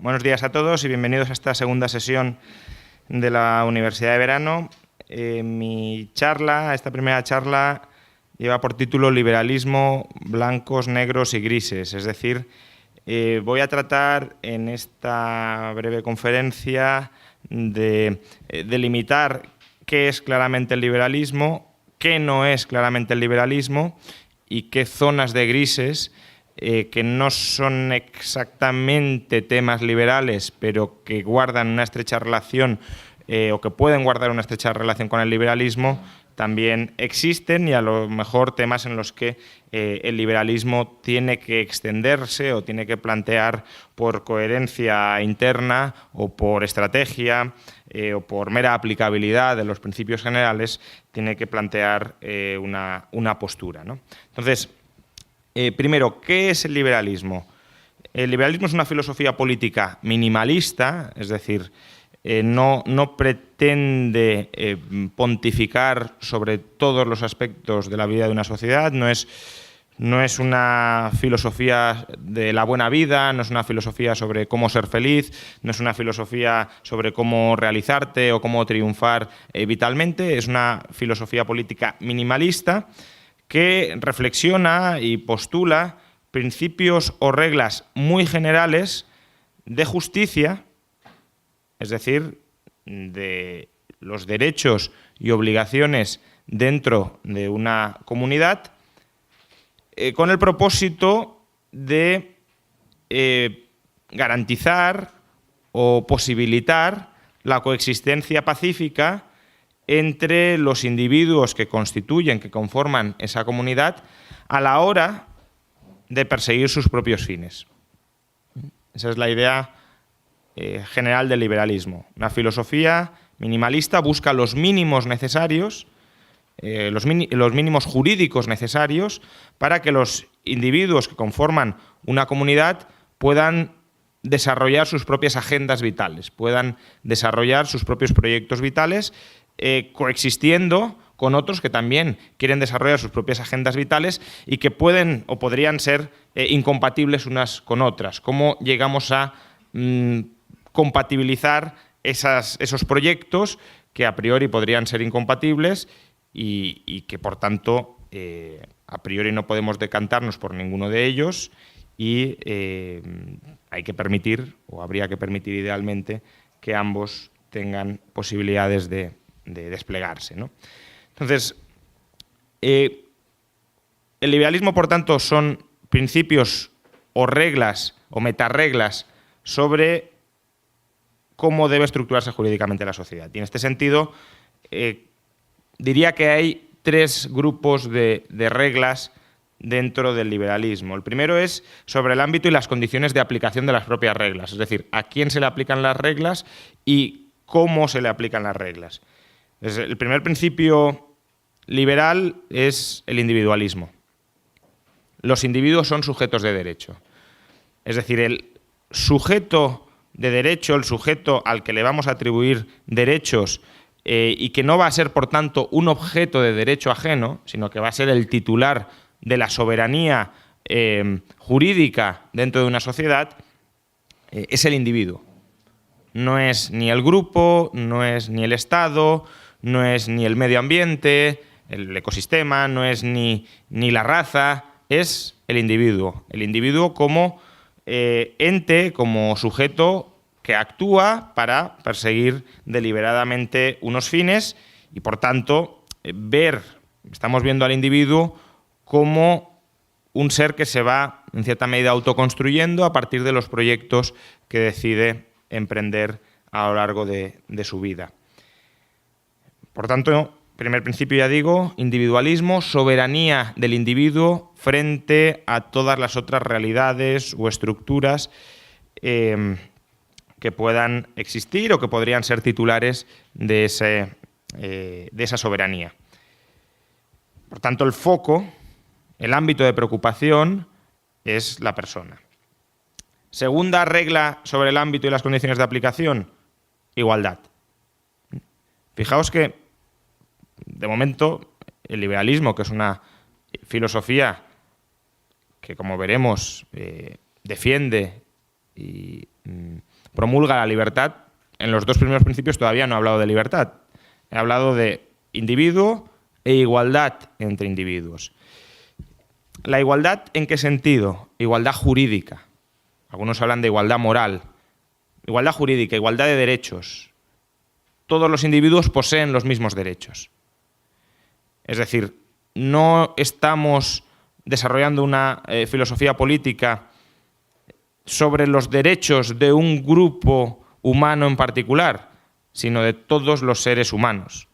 Buenos días a todos y bienvenidos a esta segunda sesión de la Universidad de Verano. Mi charla, esta primera charla, lleva por título Liberalismo, blancos, negros y grises. Es decir, voy a tratar en esta breve conferencia de delimitar qué es claramente el liberalismo, qué no es claramente el liberalismo y qué zonas de grises que no son exactamente temas liberales, pero que guardan una estrecha relación o que pueden guardar una estrecha relación con el liberalismo, también existen, y a lo mejor temas en los que el liberalismo tiene que extenderse o tiene que plantear por coherencia interna o por estrategia o por mera aplicabilidad de los principios generales, tiene que plantear una postura, ¿no? Entonces, primero, ¿qué es el liberalismo? El liberalismo es una filosofía política minimalista, es decir, no pretende pontificar sobre todos los aspectos de la vida de una sociedad, no es una filosofía de la buena vida, no es una filosofía sobre cómo ser feliz, no es una filosofía sobre cómo realizarte o cómo triunfar vitalmente, es una filosofía política minimalista que reflexiona y postula principios o reglas muy generales de justicia, es decir, de los derechos y obligaciones dentro de una comunidad, con el propósito de garantizar o posibilitar la coexistencia pacífica entre los individuos que conforman esa comunidad a la hora de perseguir sus propios fines. Esa es la idea general del liberalismo. Una filosofía minimalista busca los mínimos necesarios, los mínimos jurídicos necesarios para que los individuos que conforman una comunidad puedan desarrollar sus propias agendas vitales, puedan desarrollar sus propios proyectos vitales, coexistiendo con otros que también quieren desarrollar sus propias agendas vitales y que pueden o podrían ser incompatibles unas con otras. ¿Cómo llegamos a compatibilizar esos proyectos que a priori podrían ser incompatibles y que, por tanto, a priori no podemos decantarnos por ninguno de ellos y hay que permitir, o habría que permitir idealmente, que ambos tengan posibilidades de desplegarse, ¿no? Entonces, el liberalismo, por tanto, son principios o reglas o metarreglas sobre cómo debe estructurarse jurídicamente la sociedad. Y en este sentido, diría que hay tres grupos de reglas dentro del liberalismo. El primero es sobre el ámbito y las condiciones de aplicación de las propias reglas, es decir, a quién se le aplican las reglas y cómo se le aplican las reglas. El primer principio liberal es el individualismo. Los individuos son sujetos de derecho. Es decir, el sujeto de derecho, el sujeto al que le vamos a atribuir derechos y que no va a ser, por tanto, un objeto de derecho ajeno, sino que va a ser el titular de la soberanía jurídica dentro de una sociedad, es el individuo. No es ni el grupo, no es ni el Estado, no es ni el medio ambiente, el ecosistema, no es ni la raza, es el individuo. El individuo como ente, como sujeto que actúa para perseguir deliberadamente unos fines y, por tanto, estamos viendo al individuo como un ser que se va, en cierta medida, autoconstruyendo a partir de los proyectos que decide emprender a lo largo de su vida. Por tanto, primer principio, ya digo, individualismo, soberanía del individuo frente a todas las otras realidades o estructuras que puedan existir o que podrían ser titulares de esa soberanía. Por tanto, el foco, el ámbito de preocupación es la persona. Segunda regla sobre el ámbito y las condiciones de aplicación, igualdad. Fijaos que, de momento, el liberalismo, que es una filosofía que, como veremos, defiende y promulga la libertad, en los dos primeros principios todavía no he hablado de libertad. He hablado de individuo e igualdad entre individuos. ¿La igualdad en qué sentido? Igualdad jurídica. Algunos hablan de igualdad moral. Igualdad jurídica, igualdad de derechos. Todos los individuos poseen los mismos derechos. Es decir, no estamos desarrollando una filosofía política sobre los derechos de un grupo humano en particular, sino de todos los seres humanos,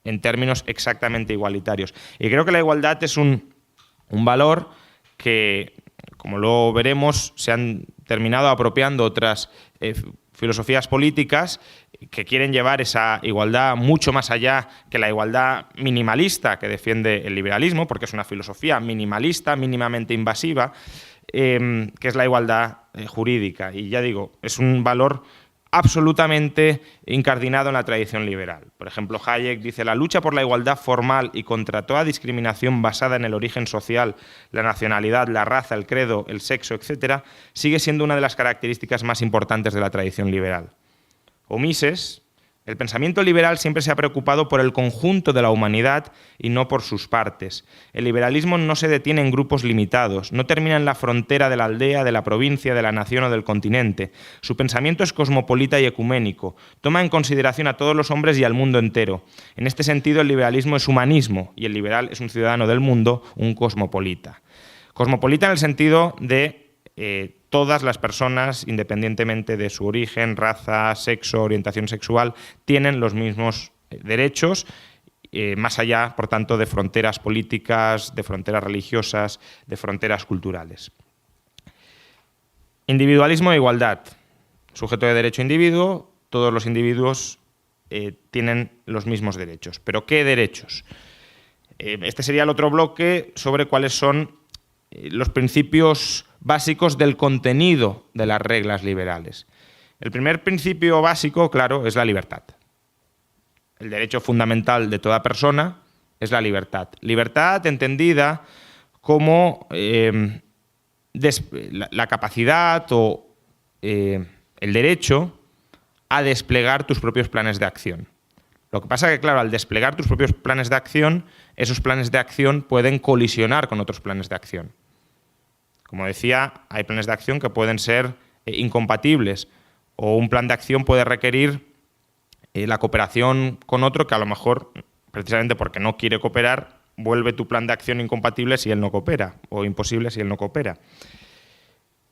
en términos exactamente igualitarios. Y creo que la igualdad es un valor que, como luego veremos, se han terminado apropiando otras filosofías políticas que quieren llevar esa igualdad mucho más allá que la igualdad minimalista que defiende el liberalismo, porque es una filosofía minimalista, mínimamente invasiva, que es la igualdad jurídica. Y ya digo, es un valor absolutamente incardinado en la tradición liberal. Por ejemplo, Hayek dice: la lucha por la igualdad formal y contra toda discriminación basada en el origen social, la nacionalidad, la raza, el credo, el sexo, etc., sigue siendo una de las características más importantes de la tradición liberal. O Mises: el pensamiento liberal siempre se ha preocupado por el conjunto de la humanidad y no por sus partes. El liberalismo no se detiene en grupos limitados, no termina en la frontera de la aldea, de la provincia, de la nación o del continente. Su pensamiento es cosmopolita y ecuménico, toma en consideración a todos los hombres y al mundo entero. En este sentido, el liberalismo es humanismo y el liberal es un ciudadano del mundo, un cosmopolita. Cosmopolita en el sentido de todas las personas, independientemente de su origen, raza, sexo, orientación sexual, tienen los mismos derechos, más allá, por tanto, de fronteras políticas, de fronteras religiosas, de fronteras culturales. Individualismo e igualdad. Sujeto de derecho individuo, todos los individuos tienen los mismos derechos. ¿Pero qué derechos? Este sería el otro bloque sobre cuáles son los principios básicos del contenido de las reglas liberales. El primer principio básico, claro, es la libertad. El derecho fundamental de toda persona es la libertad. Libertad entendida como la capacidad o el derecho a desplegar tus propios planes de acción. Lo que pasa es que, claro, al desplegar tus propios planes de acción, esos planes de acción pueden colisionar con otros planes de acción. Como decía, hay planes de acción que pueden ser incompatibles, o un plan de acción puede requerir la cooperación con otro que a lo mejor, precisamente porque no quiere cooperar, vuelve tu plan de acción incompatible si él no coopera, o imposible si él no coopera.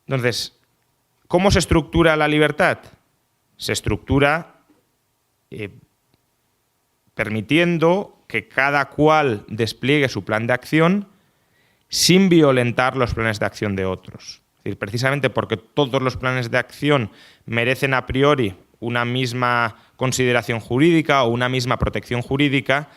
Entonces, ¿cómo se estructura la libertad? Se estructura permitiendo que cada cual despliegue su plan de acción sin violentar los planes de acción de otros. Es decir, precisamente porque todos los planes de acción merecen a priori una misma consideración jurídica o una misma protección jurídica,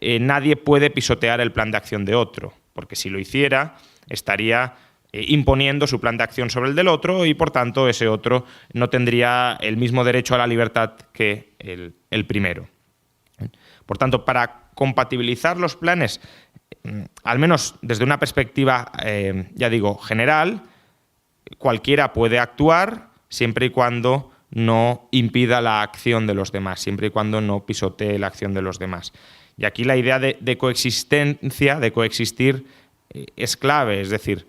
nadie puede pisotear el plan de acción de otro, porque si lo hiciera estaría imponiendo su plan de acción sobre el del otro y, por tanto, ese otro no tendría el mismo derecho a la libertad que el primero. Por tanto, para compatibilizar los planes, al menos desde una perspectiva, ya digo, general, cualquiera puede actuar siempre y cuando no impida la acción de los demás, siempre y cuando no pisotee la acción de los demás. Y aquí la idea de coexistencia, de coexistir, es clave. Es decir,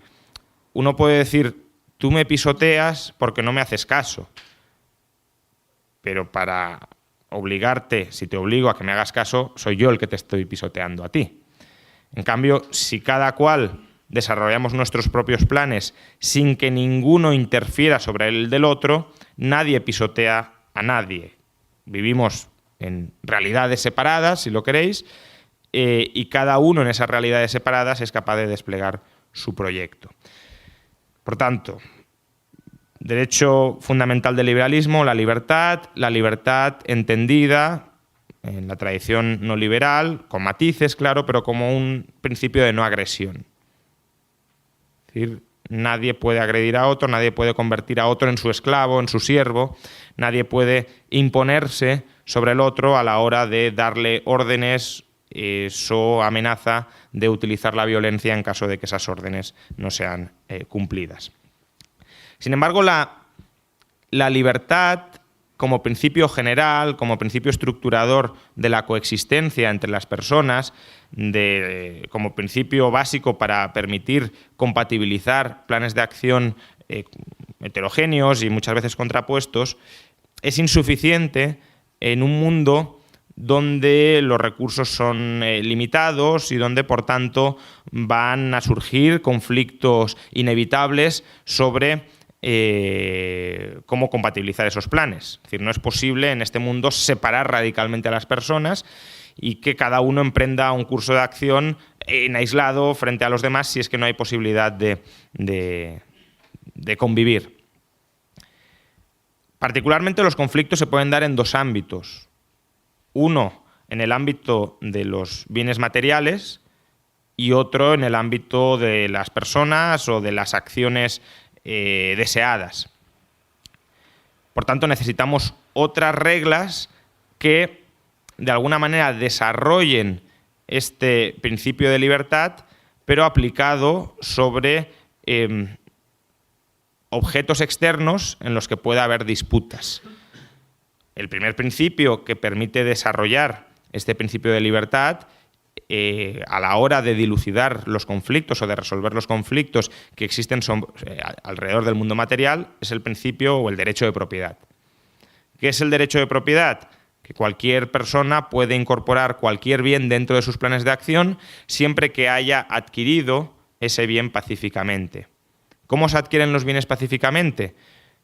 uno puede decir: tú me pisoteas porque no me haces caso, pero para obligarte, si te obligo a que me hagas caso, soy yo el que te estoy pisoteando a ti. En cambio, si cada cual desarrollamos nuestros propios planes sin que ninguno interfiera sobre el del otro, nadie pisotea a nadie. Vivimos en realidades separadas, si lo queréis, y cada uno en esas realidades separadas es capaz de desplegar su proyecto. Por tanto, derecho fundamental del liberalismo, la libertad entendida en la tradición no liberal, con matices, claro, pero como un principio de no agresión. Es decir, nadie puede agredir a otro, nadie puede convertir a otro en su esclavo, en su siervo, nadie puede imponerse sobre el otro a la hora de darle órdenes o amenaza de utilizar la violencia en caso de que esas órdenes no sean cumplidas. Sin embargo, la la libertad como principio general, como principio estructurador de la coexistencia entre las personas, como principio básico para permitir compatibilizar planes de acción heterogéneos y muchas veces contrapuestos, es insuficiente en un mundo donde los recursos son limitados y donde, por tanto, van a surgir conflictos inevitables sobre cómo compatibilizar esos planes. Es decir, no es posible en este mundo separar radicalmente a las personas y que cada uno emprenda un curso de acción en aislado frente a los demás si es que no hay posibilidad de convivir. Particularmente los conflictos se pueden dar en dos ámbitos. Uno, en el ámbito de los bienes materiales y otro en el ámbito de las personas o de las acciones deseadas. Por tanto, necesitamos otras reglas que de alguna manera desarrollen este principio de libertad, pero aplicado sobre objetos externos en los que pueda haber disputas. El primer principio que permite desarrollar este principio de libertad a la hora de dilucidar los conflictos o de resolver los conflictos que existen alrededor del mundo material es el principio o el derecho de propiedad. ¿Qué es el derecho de propiedad? Que cualquier persona puede incorporar cualquier bien dentro de sus planes de acción siempre que haya adquirido ese bien pacíficamente. ¿Cómo se adquieren los bienes pacíficamente?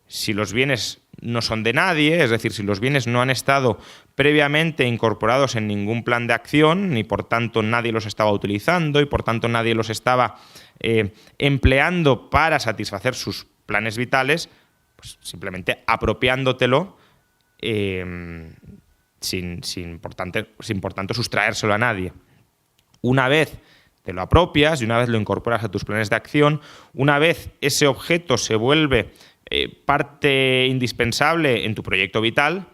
Si los bienes no son de nadie, es decir, si los bienes no han estado previamente incorporados en ningún plan de acción, ni por tanto nadie los estaba utilizando y por tanto nadie los estaba empleando para satisfacer sus planes vitales, pues simplemente apropiándotelo sin por tanto sustraérselo a nadie. Una vez te lo apropias y una vez lo incorporas a tus planes de acción, una vez ese objeto se vuelve parte indispensable en tu proyecto vital,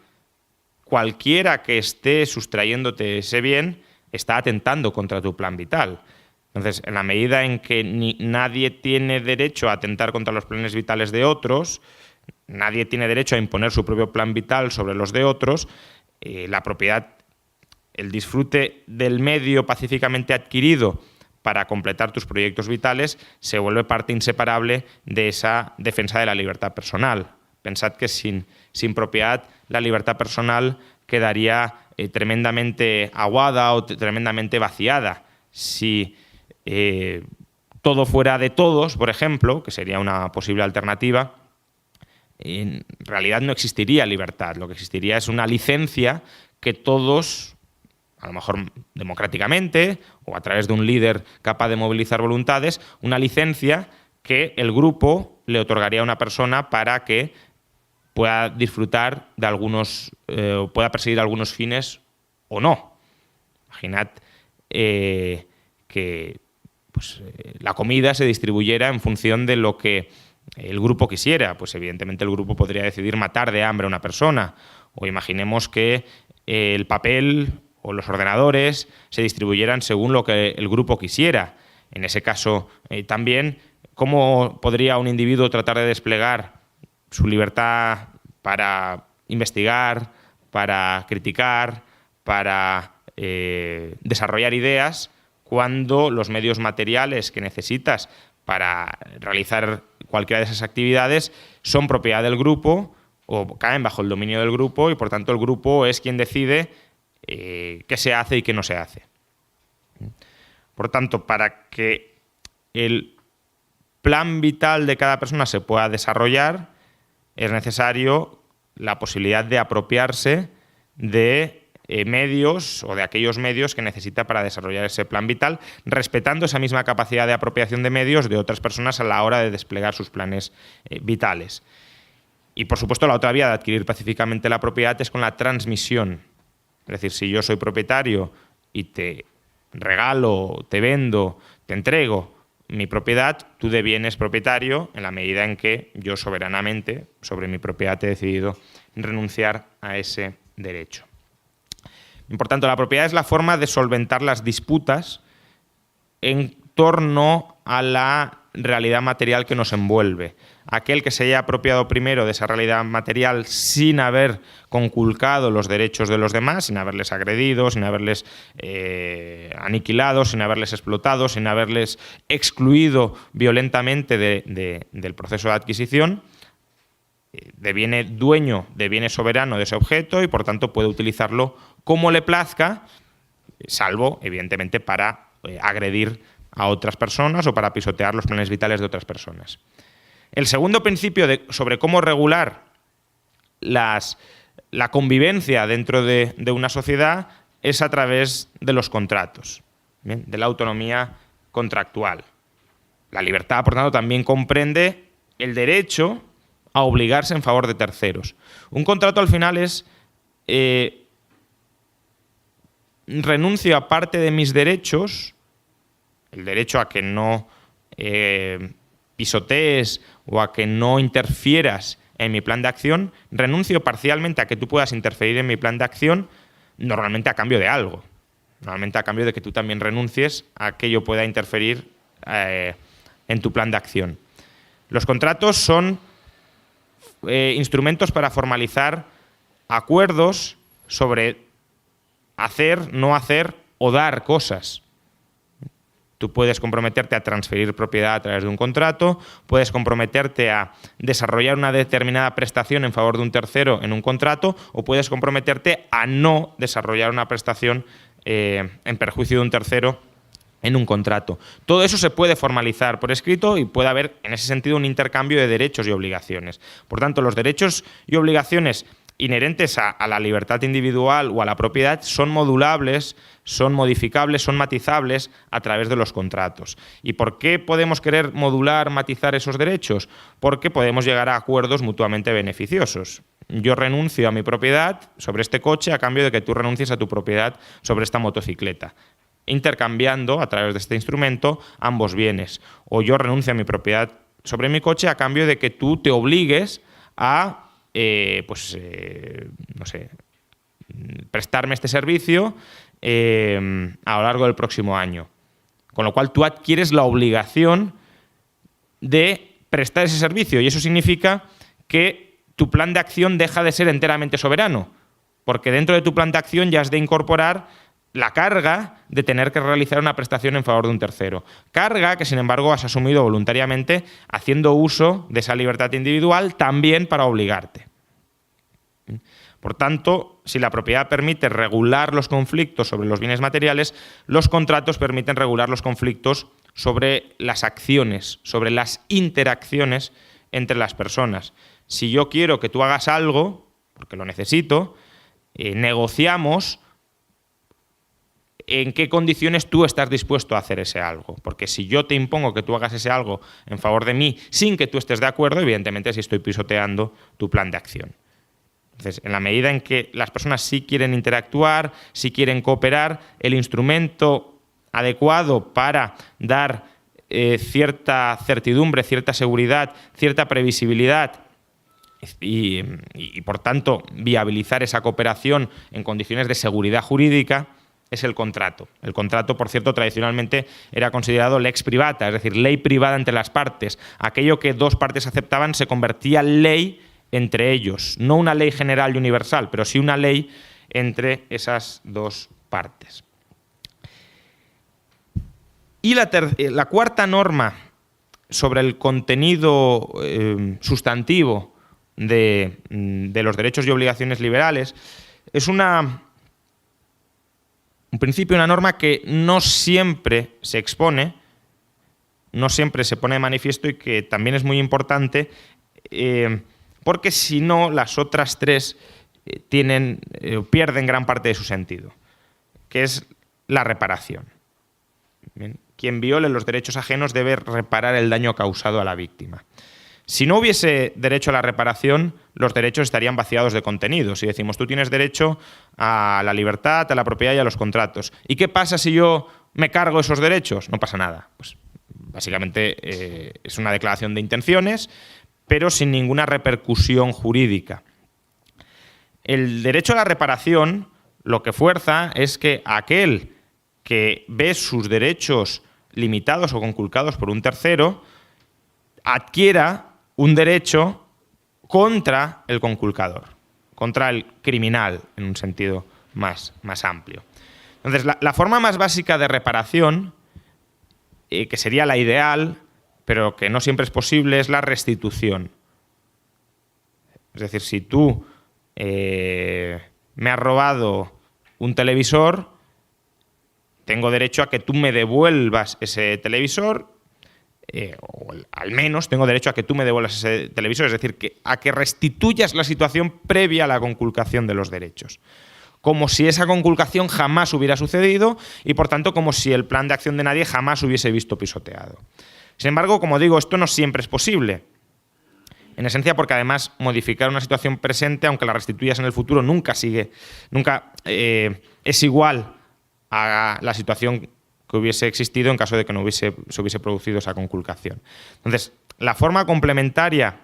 cualquiera que esté sustrayéndote ese bien está atentando contra tu plan vital. Entonces, en la medida en que nadie tiene derecho a atentar contra los planes vitales de otros, nadie tiene derecho a imponer su propio plan vital sobre los de otros, la propiedad, el disfrute del medio pacíficamente adquirido para completar tus proyectos vitales se vuelve parte inseparable de esa defensa de la libertad personal. Pensad que sin propiedad la libertad personal quedaría tremendamente aguada o tremendamente vaciada. Si todo fuera de todos, por ejemplo, que sería una posible alternativa, en realidad no existiría libertad. Lo que existiría es una licencia que todos, a lo mejor democráticamente o a través de un líder capaz de movilizar voluntades, una licencia que el grupo le otorgaría a una persona para que pueda disfrutar de algunos, pueda perseguir algunos fines o no. Imaginad que la comida se distribuyera en función de lo que el grupo quisiera. Pues evidentemente el grupo podría decidir matar de hambre a una persona. O imaginemos que el papel o los ordenadores se distribuyeran según lo que el grupo quisiera. En ese caso, también, ¿cómo podría un individuo tratar de desplegar su libertad para investigar, para criticar, para desarrollar ideas, cuando los medios materiales que necesitas para realizar cualquiera de esas actividades son propiedad del grupo o caen bajo el dominio del grupo y, por tanto, el grupo es quien decide qué se hace y qué no se hace? Por tanto, para que el plan vital de cada persona se pueda desarrollar, es necesario la posibilidad de apropiarse de medios o de aquellos medios que necesita para desarrollar ese plan vital, respetando esa misma capacidad de apropiación de medios de otras personas a la hora de desplegar sus planes vitales. Y, por supuesto, la otra vía de adquirir pacíficamente la propiedad es con la transmisión. Es decir, si yo soy propietario y te regalo, te vendo, te entrego mi propiedad, tú devienes propietario en la medida en que yo soberanamente sobre mi propiedad he decidido renunciar a ese derecho. Por tanto, la propiedad es la forma de solventar las disputas en torno a la realidad material que nos envuelve. Aquel que se haya apropiado primero de esa realidad material sin haber conculcado los derechos de los demás, sin haberles agredido, sin haberles aniquilado, sin haberles explotado, sin haberles excluido violentamente del proceso de adquisición, deviene dueño, deviene soberano de ese objeto y por tanto puede utilizarlo como le plazca, salvo evidentemente para agredir a otras personas o para pisotear los planes vitales de otras personas. El segundo principio sobre cómo regular la convivencia dentro de una sociedad es a través de los contratos, ¿bien? De la autonomía contractual. La libertad, por tanto, también comprende el derecho a obligarse en favor de terceros. Un contrato al final es renuncio a parte de mis derechos, el derecho a que no pisotees o a que no interfieras en mi plan de acción, renuncio parcialmente a que tú puedas interferir en mi plan de acción, normalmente a cambio de algo. Normalmente a cambio de que tú también renuncies a que yo pueda interferir en tu plan de acción. Los contratos son instrumentos para formalizar acuerdos sobre hacer, no hacer o dar cosas. Tú puedes comprometerte a transferir propiedad a través de un contrato, puedes comprometerte a desarrollar una determinada prestación en favor de un tercero en un contrato, o puedes comprometerte a no desarrollar una prestación en perjuicio de un tercero en un contrato. Todo eso se puede formalizar por escrito y puede haber, en ese sentido, un intercambio de derechos y obligaciones. Por tanto, los derechos y obligaciones inherentes a la libertad individual o a la propiedad son modulables, son modificables, son matizables a través de los contratos. ¿Y por qué podemos querer modular, matizar esos derechos? Porque podemos llegar a acuerdos mutuamente beneficiosos. Yo renuncio a mi propiedad sobre este coche a cambio de que tú renuncies a tu propiedad sobre esta motocicleta, intercambiando a través de este instrumento ambos bienes. O yo renuncio a mi propiedad sobre mi coche a cambio de que tú te obligues a no sé, prestarme este servicio a lo largo del próximo año. Con lo cual tú adquieres la obligación de prestar ese servicio y eso significa que tu plan de acción deja de ser enteramente soberano, porque dentro de tu plan de acción ya has de incorporar la carga de tener que realizar una prestación en favor de un tercero. Carga que, sin embargo, has asumido voluntariamente haciendo uso de esa libertad individual también para obligarte. Por tanto, si la propiedad permite regular los conflictos sobre los bienes materiales, los contratos permiten regular los conflictos sobre las acciones, sobre las interacciones entre las personas. Si yo quiero que tú hagas algo, porque lo necesito, negociamos en qué condiciones tú estás dispuesto a hacer ese algo. Porque si yo te impongo que tú hagas ese algo en favor de mí sin que tú estés de acuerdo, evidentemente sí estoy pisoteando tu plan de acción. Entonces, en la medida en que las personas sí quieren interactuar, sí quieren cooperar, el instrumento adecuado para dar cierta certidumbre, cierta seguridad, cierta previsibilidad y, por tanto, viabilizar esa cooperación en condiciones de seguridad jurídica, es el contrato. El contrato, por cierto, tradicionalmente era considerado lex privata, es decir, ley privada entre las partes. Aquello que dos partes aceptaban se convertía en ley entre ellos. No una ley general y universal, pero sí una ley entre esas dos partes. Y la cuarta norma sobre el contenido sustantivo de los derechos y obligaciones liberales es un principio, una norma que no siempre se expone, no siempre se pone de manifiesto y que también es muy importante porque si no las otras tres pierden gran parte de su sentido, que es la reparación. Bien. Quien viole los derechos ajenos debe reparar el daño causado a la víctima. Si no hubiese derecho a la reparación, los derechos estarían vaciados de contenido. Si decimos, tú tienes derecho a la libertad, a la propiedad y a los contratos. ¿Y qué pasa si yo me cargo esos derechos? No pasa nada. Pues básicamente es una declaración de intenciones, pero sin ninguna repercusión jurídica. El derecho a la reparación lo que fuerza es que aquel que ve sus derechos limitados o conculcados por un tercero adquiera un derecho contra el conculcador, contra el criminal, en un sentido más amplio. Entonces, la forma más básica de reparación, que sería la ideal, pero que no siempre es posible, es la restitución. Es decir, si tú me has robado un televisor, tengo derecho a que tú me devuelvas ese televisor, o al menos tengo derecho a que tú me devuelvas ese televisor, es decir, a que restituyas la situación previa a la conculcación de los derechos. Como si esa conculcación jamás hubiera sucedido y, por tanto, como si el plan de acción de nadie jamás hubiese visto pisoteado. Sin embargo, como digo, esto no siempre es posible. En esencia, porque además modificar una situación presente, aunque la restituyas en el futuro, nunca es igual a la situación que hubiese existido en caso de que no se hubiese producido esa conculcación. Entonces, la forma complementaria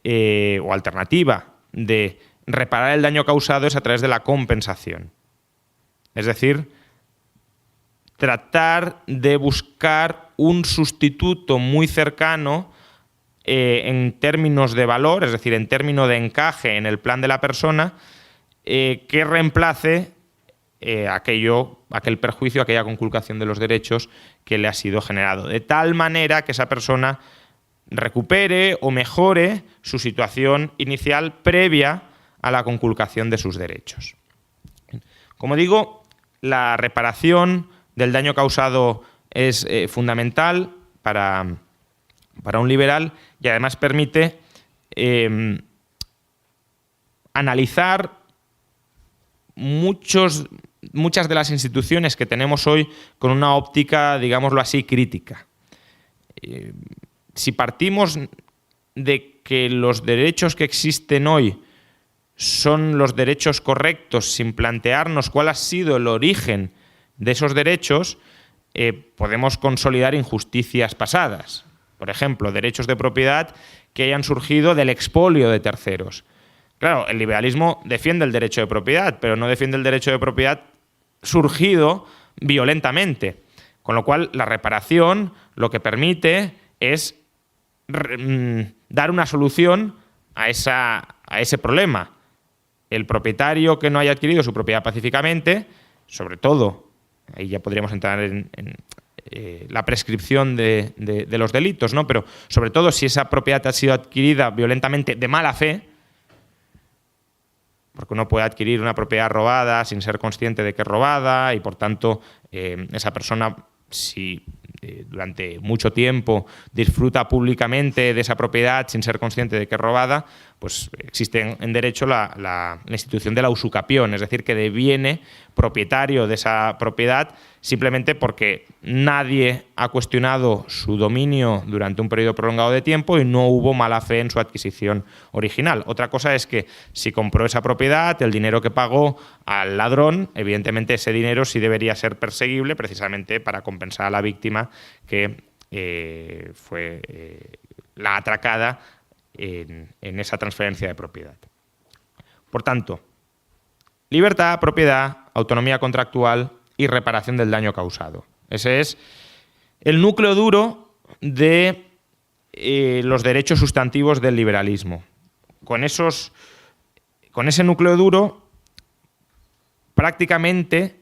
o alternativa de reparar el daño causado es a través de la compensación. Es decir, tratar de buscar un sustituto muy cercano en términos de valor, es decir, en términos de encaje en el plan de la persona, que reemplace aquel perjuicio, aquella conculcación de los derechos que le ha sido generado, de tal manera que esa persona recupere o mejore su situación inicial previa a la conculcación de sus derechos. Como digo, la reparación del daño causado es fundamental para un liberal y además permite analizar muchas de las instituciones que tenemos hoy con una óptica, digámoslo así, crítica. Si partimos de que los derechos que existen hoy son los derechos correctos sin plantearnos cuál ha sido el origen de esos derechos, podemos consolidar injusticias pasadas. Por ejemplo, derechos de propiedad que hayan surgido del expolio de terceros. Claro, el liberalismo defiende el derecho de propiedad, pero no defiende el derecho de propiedad surgido violentamente. Con lo cual, la reparación lo que permite es dar una solución a ese problema. El propietario que no haya adquirido su propiedad pacíficamente, sobre todo, ahí ya podríamos entrar en la prescripción de los delitos, ¿no? Pero sobre todo si esa propiedad ha sido adquirida violentamente de mala fe, porque uno puede adquirir una propiedad robada sin ser consciente de que es robada y, por tanto, esa persona, si durante mucho tiempo disfruta públicamente de esa propiedad sin ser consciente de que es robada, pues existe en derecho la institución de la usucapión, es decir, que deviene propietario de esa propiedad simplemente porque nadie ha cuestionado su dominio durante un periodo prolongado de tiempo y no hubo mala fe en su adquisición original. Otra cosa es que si compró esa propiedad, el dinero que pagó al ladrón, evidentemente ese dinero sí debería ser perseguible precisamente para compensar a la víctima que fue la atracada en esa transferencia de propiedad. Por tanto, libertad, propiedad, autonomía contractual y reparación del daño causado. Ese es el núcleo duro de los derechos sustantivos del liberalismo. Con ese núcleo duro, prácticamente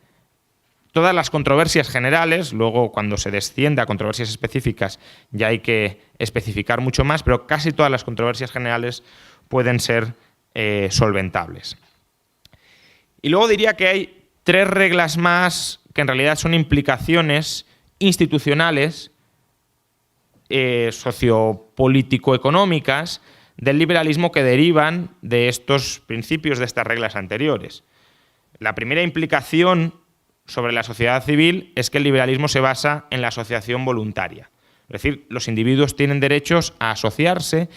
todas las controversias generales, luego cuando se desciende a controversias específicas ya hay que especificar mucho más, pero casi todas las controversias generales pueden ser solventables. Y luego diría que hay 3 reglas más que en realidad son implicaciones institucionales, sociopolítico-económicas del liberalismo que derivan de estos principios, de estas reglas anteriores. La primera implicación sobre la sociedad civil es que el liberalismo se basa en la asociación voluntaria. Es decir, los individuos tienen derechos a asociarse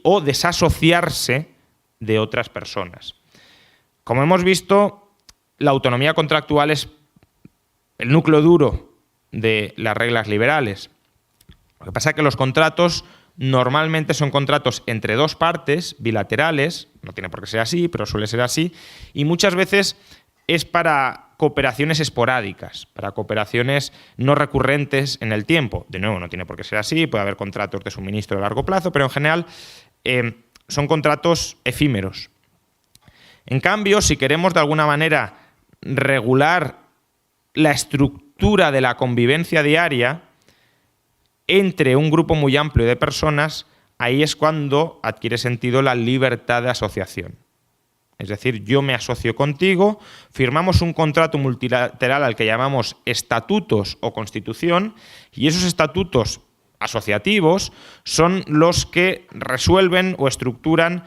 o desasociarse de otras personas. Como hemos visto, la autonomía contractual es el núcleo duro de las reglas liberales. Lo que pasa es que los contratos normalmente son contratos entre 2 partes, bilaterales, no tiene por qué ser así, pero suele ser así, y muchas veces es para cooperaciones esporádicas, para cooperaciones no recurrentes en el tiempo. De nuevo, no tiene por qué ser así, puede haber contratos de suministro de largo plazo, pero en general son contratos efímeros. En cambio, si queremos de alguna manera regular la estructura de la convivencia diaria entre un grupo muy amplio de personas, ahí es cuando adquiere sentido la libertad de asociación. Es decir, yo me asocio contigo, firmamos un contrato multilateral al que llamamos estatutos o constitución, y esos estatutos asociativos son los que resuelven o estructuran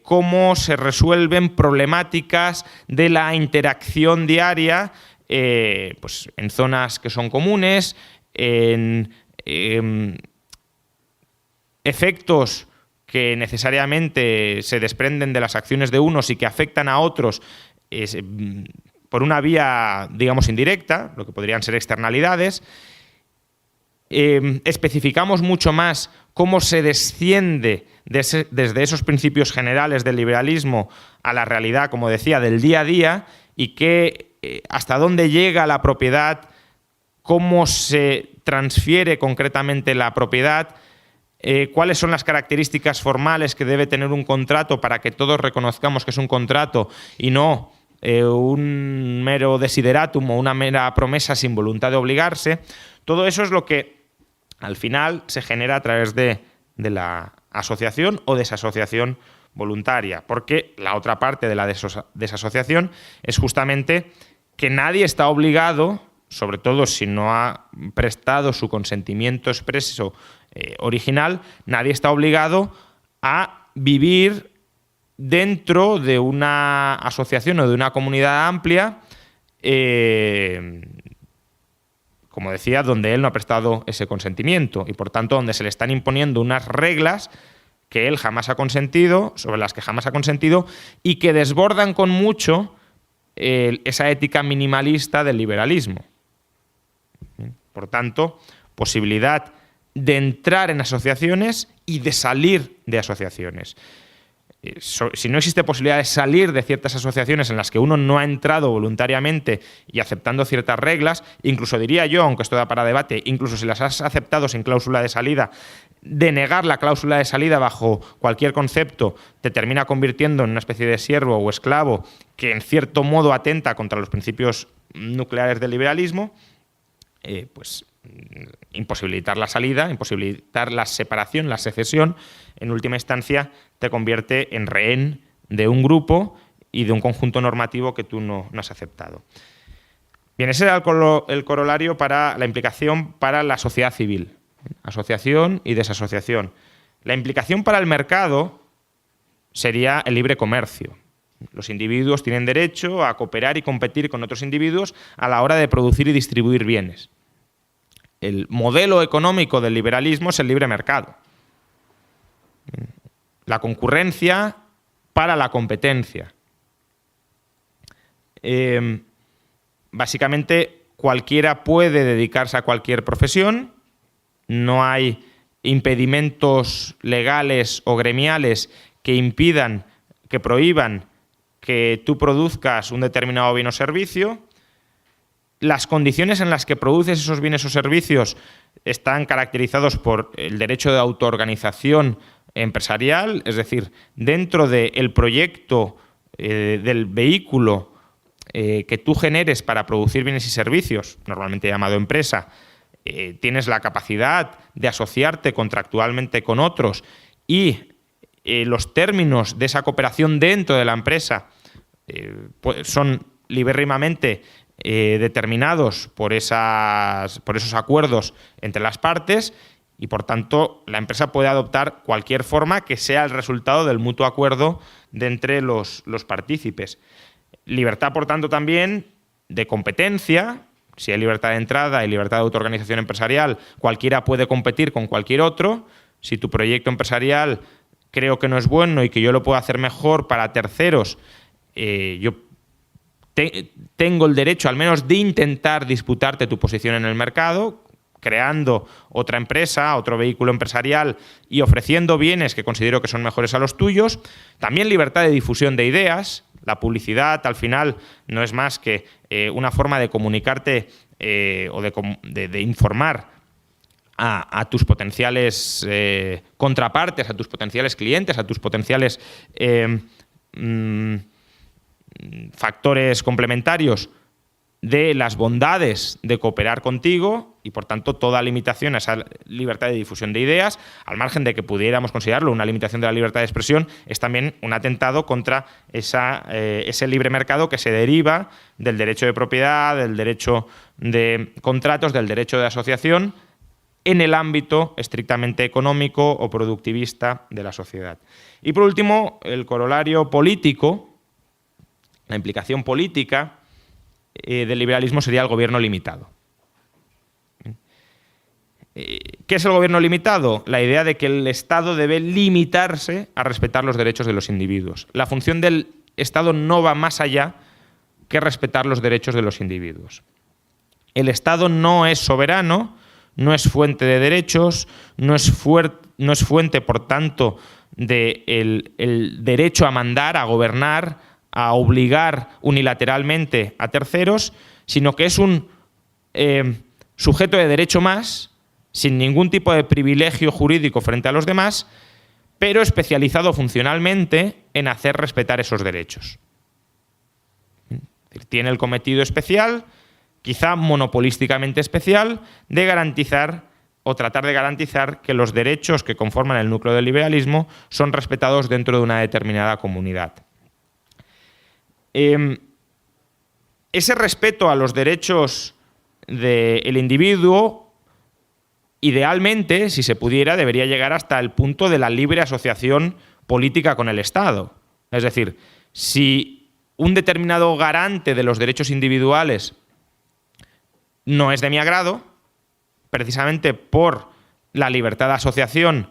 cómo se resuelven problemáticas de la interacción diaria pues en zonas que son comunes, en efectos que necesariamente se desprenden de las acciones de unos y que afectan a otros por una vía, digamos, indirecta, lo que podrían ser externalidades. Especificamos mucho más cómo se desciende desde esos principios generales del liberalismo a la realidad, como decía, del día a día, y hasta dónde llega la propiedad, cómo se transfiere concretamente la propiedad, cuáles son las características formales que debe tener un contrato para que todos reconozcamos que es un contrato y no un mero desideratum o una mera promesa sin voluntad de obligarse. Todo eso es lo que al final se genera a través de la asociación o desasociación voluntaria, porque la otra parte de la desasociación es justamente que nadie está obligado, sobre todo si no ha prestado su consentimiento expreso original, nadie está obligado a vivir dentro de una asociación o de una comunidad amplia, como decía, donde él no ha prestado ese consentimiento y por tanto donde se le están imponiendo unas reglas que él jamás ha consentido, sobre las que jamás ha consentido y que desbordan con mucho esa ética minimalista del liberalismo. Por tanto, posibilidad de entrar en asociaciones y de salir de asociaciones. Si no existe posibilidad de salir de ciertas asociaciones en las que uno no ha entrado voluntariamente y aceptando ciertas reglas, incluso diría yo, aunque esto da para debate, incluso si las has aceptado sin cláusula de salida, denegar la cláusula de salida bajo cualquier concepto te termina convirtiendo en una especie de siervo o esclavo que en cierto modo atenta contra los principios nucleares del liberalismo, pues imposibilitar la salida, imposibilitar la separación, la secesión, en última instancia te convierte en rehén de un grupo y de un conjunto normativo que tú no has aceptado. Bien, ese era el corolario para la implicación para la sociedad civil, asociación y desasociación. La implicación para el mercado sería el libre comercio. Los individuos tienen derecho a cooperar y competir con otros individuos a la hora de producir y distribuir bienes. El modelo económico del liberalismo es el libre mercado. La concurrencia para la competencia. Básicamente, cualquiera puede dedicarse a cualquier profesión, no hay impedimentos legales o gremiales que impidan, que prohíban que tú produzcas un determinado bien o servicio. Las condiciones en las que produces esos bienes o servicios están caracterizados por el derecho de autoorganización empresarial, es decir, dentro del proyecto del vehículo que tú generes para producir bienes y servicios, normalmente llamado empresa, tienes la capacidad de asociarte contractualmente con otros y los términos de esa cooperación dentro de la empresa son libérrimamente determinados por esos acuerdos entre las partes y, por tanto, la empresa puede adoptar cualquier forma que sea el resultado del mutuo acuerdo de entre los partícipes. Libertad, por tanto, también de competencia. Si hay libertad de entrada y libertad de autoorganización empresarial, cualquiera puede competir con cualquier otro. Si tu proyecto empresarial creo que no es bueno y que yo lo puedo hacer mejor para terceros, yo tengo el derecho al menos de intentar disputarte tu posición en el mercado, creando otra empresa, otro vehículo empresarial y ofreciendo bienes que considero que son mejores a los tuyos. También libertad de difusión de ideas. La publicidad, al final, no es más que una forma de comunicarte o de informar a tus potenciales contrapartes, a tus potenciales clientes, a tus potenciales factores complementarios de las bondades de cooperar contigo y, por tanto, toda limitación a esa libertad de difusión de ideas, al margen de que pudiéramos considerarlo una limitación de la libertad de expresión, es también un atentado contra ese libre mercado que se deriva del derecho de propiedad, del derecho de contratos, del derecho de asociación en el ámbito estrictamente económico o productivista de la sociedad. Y, por último, el corolario político, la implicación política del liberalismo sería el gobierno limitado. ¿Qué es el gobierno limitado? La idea de que el Estado debe limitarse a respetar los derechos de los individuos. La función del Estado no va más allá que respetar los derechos de los individuos. El Estado no es soberano, no es fuente de derechos, no es fuente, por tanto, del derecho a mandar, a gobernar, a obligar unilateralmente a terceros, sino que es un sujeto de derecho más, sin ningún tipo de privilegio jurídico frente a los demás, pero especializado funcionalmente en hacer respetar esos derechos. Es decir, tiene el cometido especial, quizá monopolísticamente especial, de garantizar o tratar de garantizar que los derechos que conforman el núcleo del liberalismo son respetados dentro de una determinada comunidad. Ese respeto a los derechos del individuo, idealmente, si se pudiera, debería llegar hasta el punto de la libre asociación política con el Estado. Es decir, si un determinado garante de los derechos individuales no es de mi agrado, precisamente por la libertad de asociación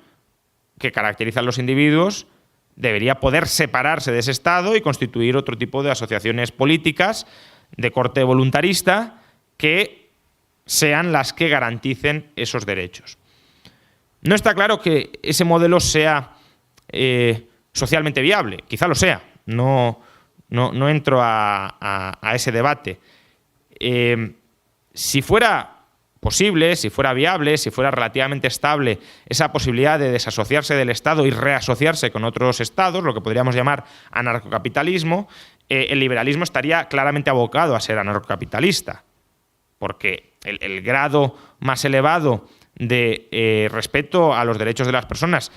que caracteriza a los individuos, debería poder separarse de ese Estado y constituir otro tipo de asociaciones políticas de corte voluntarista que sean las que garanticen esos derechos. No está claro que ese modelo sea socialmente viable, quizá lo sea, no entro a ese debate. Si fuera posible, si fuera viable, si fuera relativamente estable esa posibilidad de desasociarse del Estado y reasociarse con otros estados, lo que podríamos llamar anarcocapitalismo, el liberalismo estaría claramente abocado a ser anarcocapitalista, porque el grado más elevado de respeto a los derechos de las personas,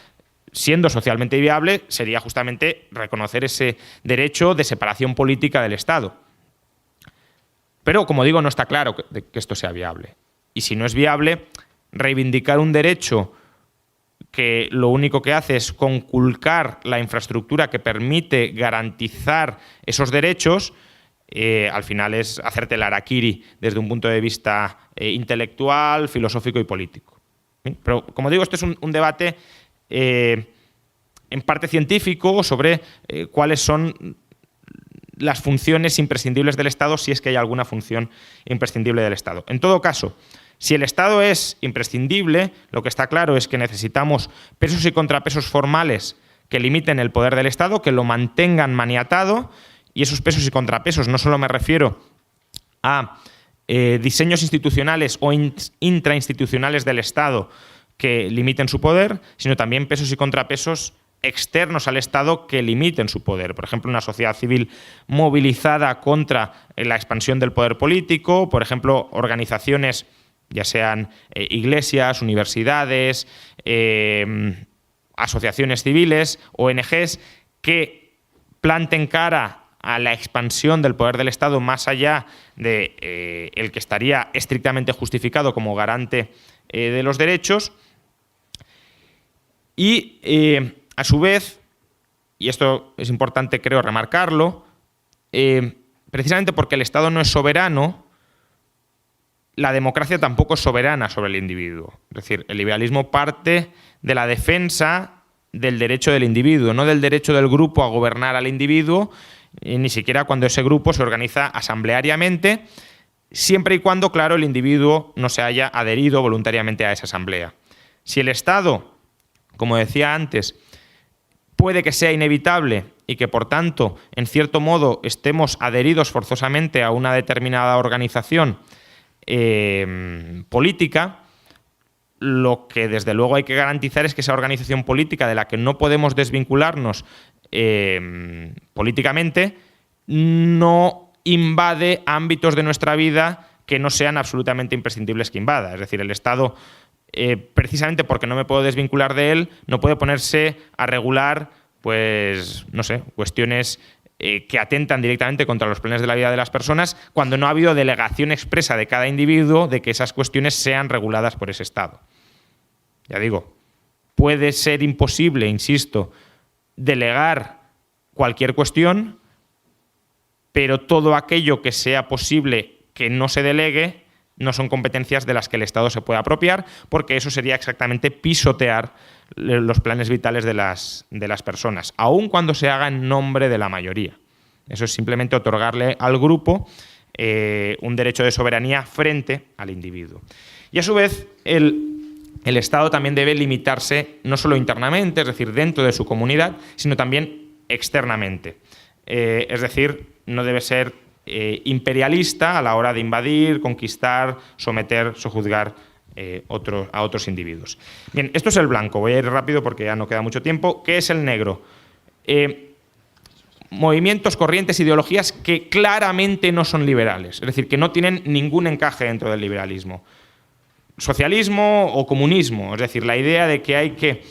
siendo socialmente viable, sería justamente reconocer ese derecho de separación política del Estado. Pero, como digo, no está claro que esto sea viable. Y si no es viable, reivindicar un derecho que lo único que hace es conculcar la infraestructura que permite garantizar esos derechos, al final es hacerte el harakiri desde un punto de vista intelectual, filosófico y político. Pero, como digo, este es un debate en parte científico sobre cuáles son las funciones imprescindibles del Estado, si es que hay alguna función imprescindible del Estado. En todo caso, si el Estado es imprescindible, lo que está claro es que necesitamos pesos y contrapesos formales que limiten el poder del Estado, que lo mantengan maniatado, y esos pesos y contrapesos no solo me refiero a diseños institucionales o intrainstitucionales del Estado que limiten su poder, sino también pesos y contrapesos externos al Estado que limiten su poder. Por ejemplo, una sociedad civil movilizada contra la expansión del poder político, por ejemplo, organizaciones, ya sean iglesias, universidades, asociaciones civiles, ONGs, que planten cara a la expansión del poder del Estado más allá de el que estaría estrictamente justificado como garante de los derechos. Y a su vez, y esto es importante, creo, remarcarlo, precisamente porque el Estado no es soberano, la democracia tampoco es soberana sobre el individuo. Es decir, el liberalismo parte de la defensa del derecho del individuo, no del derecho del grupo a gobernar al individuo, ni siquiera cuando ese grupo se organiza asambleariamente, siempre y cuando, claro, el individuo no se haya adherido voluntariamente a esa asamblea. Si el Estado, como decía antes, puede que sea inevitable y que, por tanto, en cierto modo estemos adheridos forzosamente a una determinada organización política, lo que desde luego hay que garantizar es que esa organización política de la que no podemos desvincularnos políticamente no invade ámbitos de nuestra vida que no sean absolutamente imprescindibles que invada. Es decir, el Estado, precisamente porque no me puedo desvincular de él, no puede ponerse a regular, pues, no sé, cuestiones que atentan directamente contra los planes de la vida de las personas cuando no ha habido delegación expresa de cada individuo de que esas cuestiones sean reguladas por ese Estado. Ya digo, puede ser imposible, insisto, delegar cualquier cuestión, pero todo aquello que sea posible que no se delegue no son competencias de las que el Estado se puede apropiar, porque eso sería exactamente pisotear los planes vitales de las personas, aun cuando se haga en nombre de la mayoría. Eso es simplemente otorgarle al grupo un derecho de soberanía frente al individuo. Y a su vez, el Estado también debe limitarse no solo internamente, es decir, dentro de su comunidad, sino también externamente. Es decir, no debe ser imperialista a la hora de invadir, conquistar, someter, sojuzgar a otros individuos. Bien, esto es el blanco. Voy a ir rápido porque ya no queda mucho tiempo. ¿Qué es el negro? Movimientos, corrientes, ideologías que claramente no son liberales, es decir, que no tienen ningún encaje dentro del liberalismo. Socialismo o comunismo, es decir, la idea de que hay que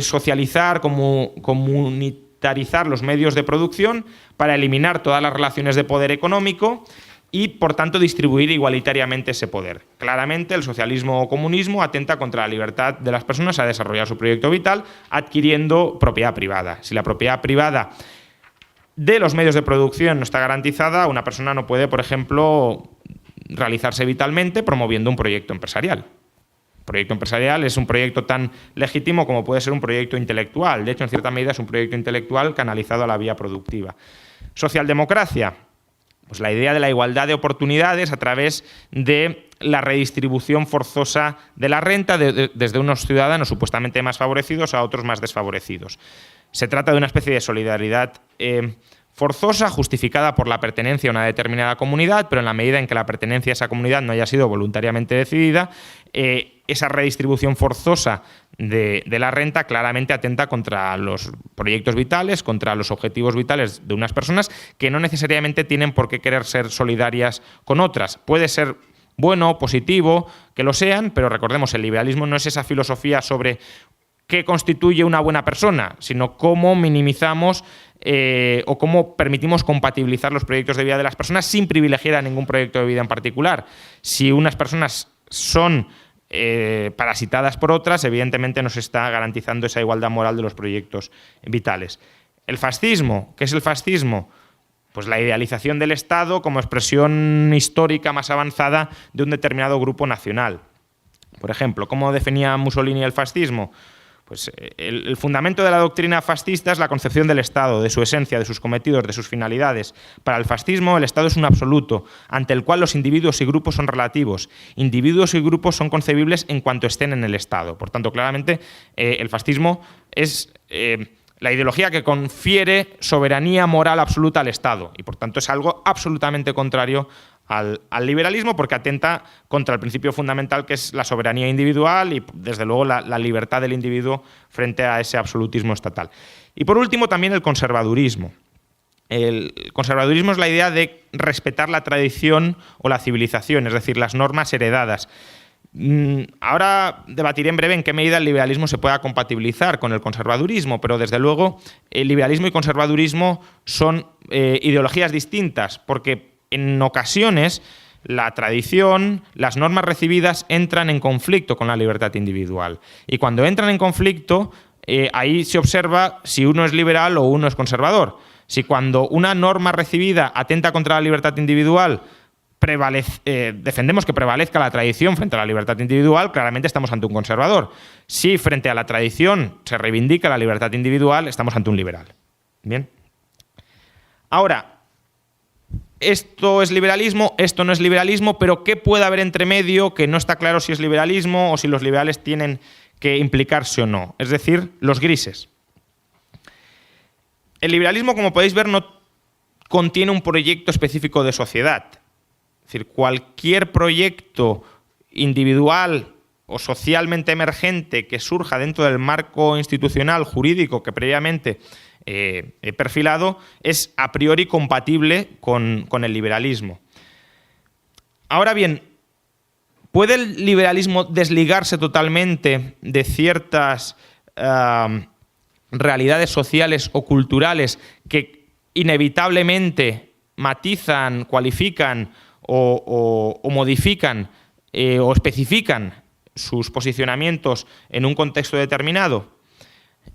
socializar, comunitarizar los medios de producción para eliminar todas las relaciones de poder económico y, por tanto, distribuir igualitariamente ese poder. Claramente, el socialismo o comunismo atenta contra la libertad de las personas a desarrollar su proyecto vital adquiriendo propiedad privada. Si la propiedad privada de los medios de producción no está garantizada, una persona no puede, por ejemplo, realizarse vitalmente promoviendo un proyecto empresarial. El proyecto empresarial es un proyecto tan legítimo como puede ser un proyecto intelectual. De hecho, en cierta medida es un proyecto intelectual canalizado a la vía productiva. Socialdemocracia, pues la idea de la igualdad de oportunidades a través de la redistribución forzosa de la renta desde unos ciudadanos supuestamente más favorecidos a otros más desfavorecidos. Se trata de una especie de solidaridad forzosa, justificada por la pertenencia a una determinada comunidad, pero en la medida en que la pertenencia a esa comunidad no haya sido voluntariamente decidida, esa redistribución forzosa de la renta claramente atenta contra los proyectos vitales, contra los objetivos vitales de unas personas que no necesariamente tienen por qué querer ser solidarias con otras. Puede ser bueno, positivo, que lo sean, pero recordemos, el liberalismo no es esa filosofía sobre qué constituye una buena persona, sino cómo minimizamos o cómo permitimos compatibilizar los proyectos de vida de las personas sin privilegiar a ningún proyecto de vida en particular. Si unas personas son parasitadas por otras, evidentemente no se está garantizando esa igualdad moral de los proyectos vitales. El fascismo, ¿qué es el fascismo? Pues la idealización del Estado como expresión histórica más avanzada de un determinado grupo nacional. Por ejemplo, ¿cómo definía Mussolini el fascismo? Pues el fundamento de la doctrina fascista es la concepción del Estado, de su esencia, de sus cometidos, de sus finalidades. Para el fascismo, el Estado es un absoluto, ante el cual los individuos y grupos son relativos. Individuos y grupos son concebibles en cuanto estén en el Estado. Por tanto, claramente, el fascismo es la ideología que confiere soberanía moral absoluta al Estado y, por tanto, es algo absolutamente contrario al liberalismo, porque atenta contra el principio fundamental que es la soberanía individual y, desde luego, la libertad del individuo frente a ese absolutismo estatal. Y, por último, también el conservadurismo. El conservadurismo es la idea de respetar la tradición o la civilización, es decir, las normas heredadas. Ahora debatiré en breve en qué medida el liberalismo se pueda compatibilizar con el conservadurismo, pero desde luego el liberalismo y conservadurismo son ideologías distintas, porque en ocasiones la tradición, las normas recibidas entran en conflicto con la libertad individual. Y cuando entran en conflicto, ahí se observa si uno es liberal o uno es conservador. Si cuando una norma recibida atenta contra la libertad individual defendemos que prevalezca la tradición frente a la libertad individual, claramente estamos ante un conservador. Si frente a la tradición se reivindica la libertad individual, estamos ante un liberal. Bien. Ahora, esto es liberalismo, esto no es liberalismo, pero ¿qué puede haber entre medio que no está claro si es liberalismo o si los liberales tienen que implicarse o no? Es decir, los grises. El liberalismo, como podéis ver, no contiene un proyecto específico de sociedad. Es decir, cualquier proyecto individual o socialmente emergente que surja dentro del marco institucional jurídico que previamente he perfilado es a priori compatible con el liberalismo. Ahora bien, ¿puede el liberalismo desligarse totalmente de ciertas realidades sociales o culturales que inevitablemente matizan, cualifican o modifican o especifican sus posicionamientos en un contexto determinado?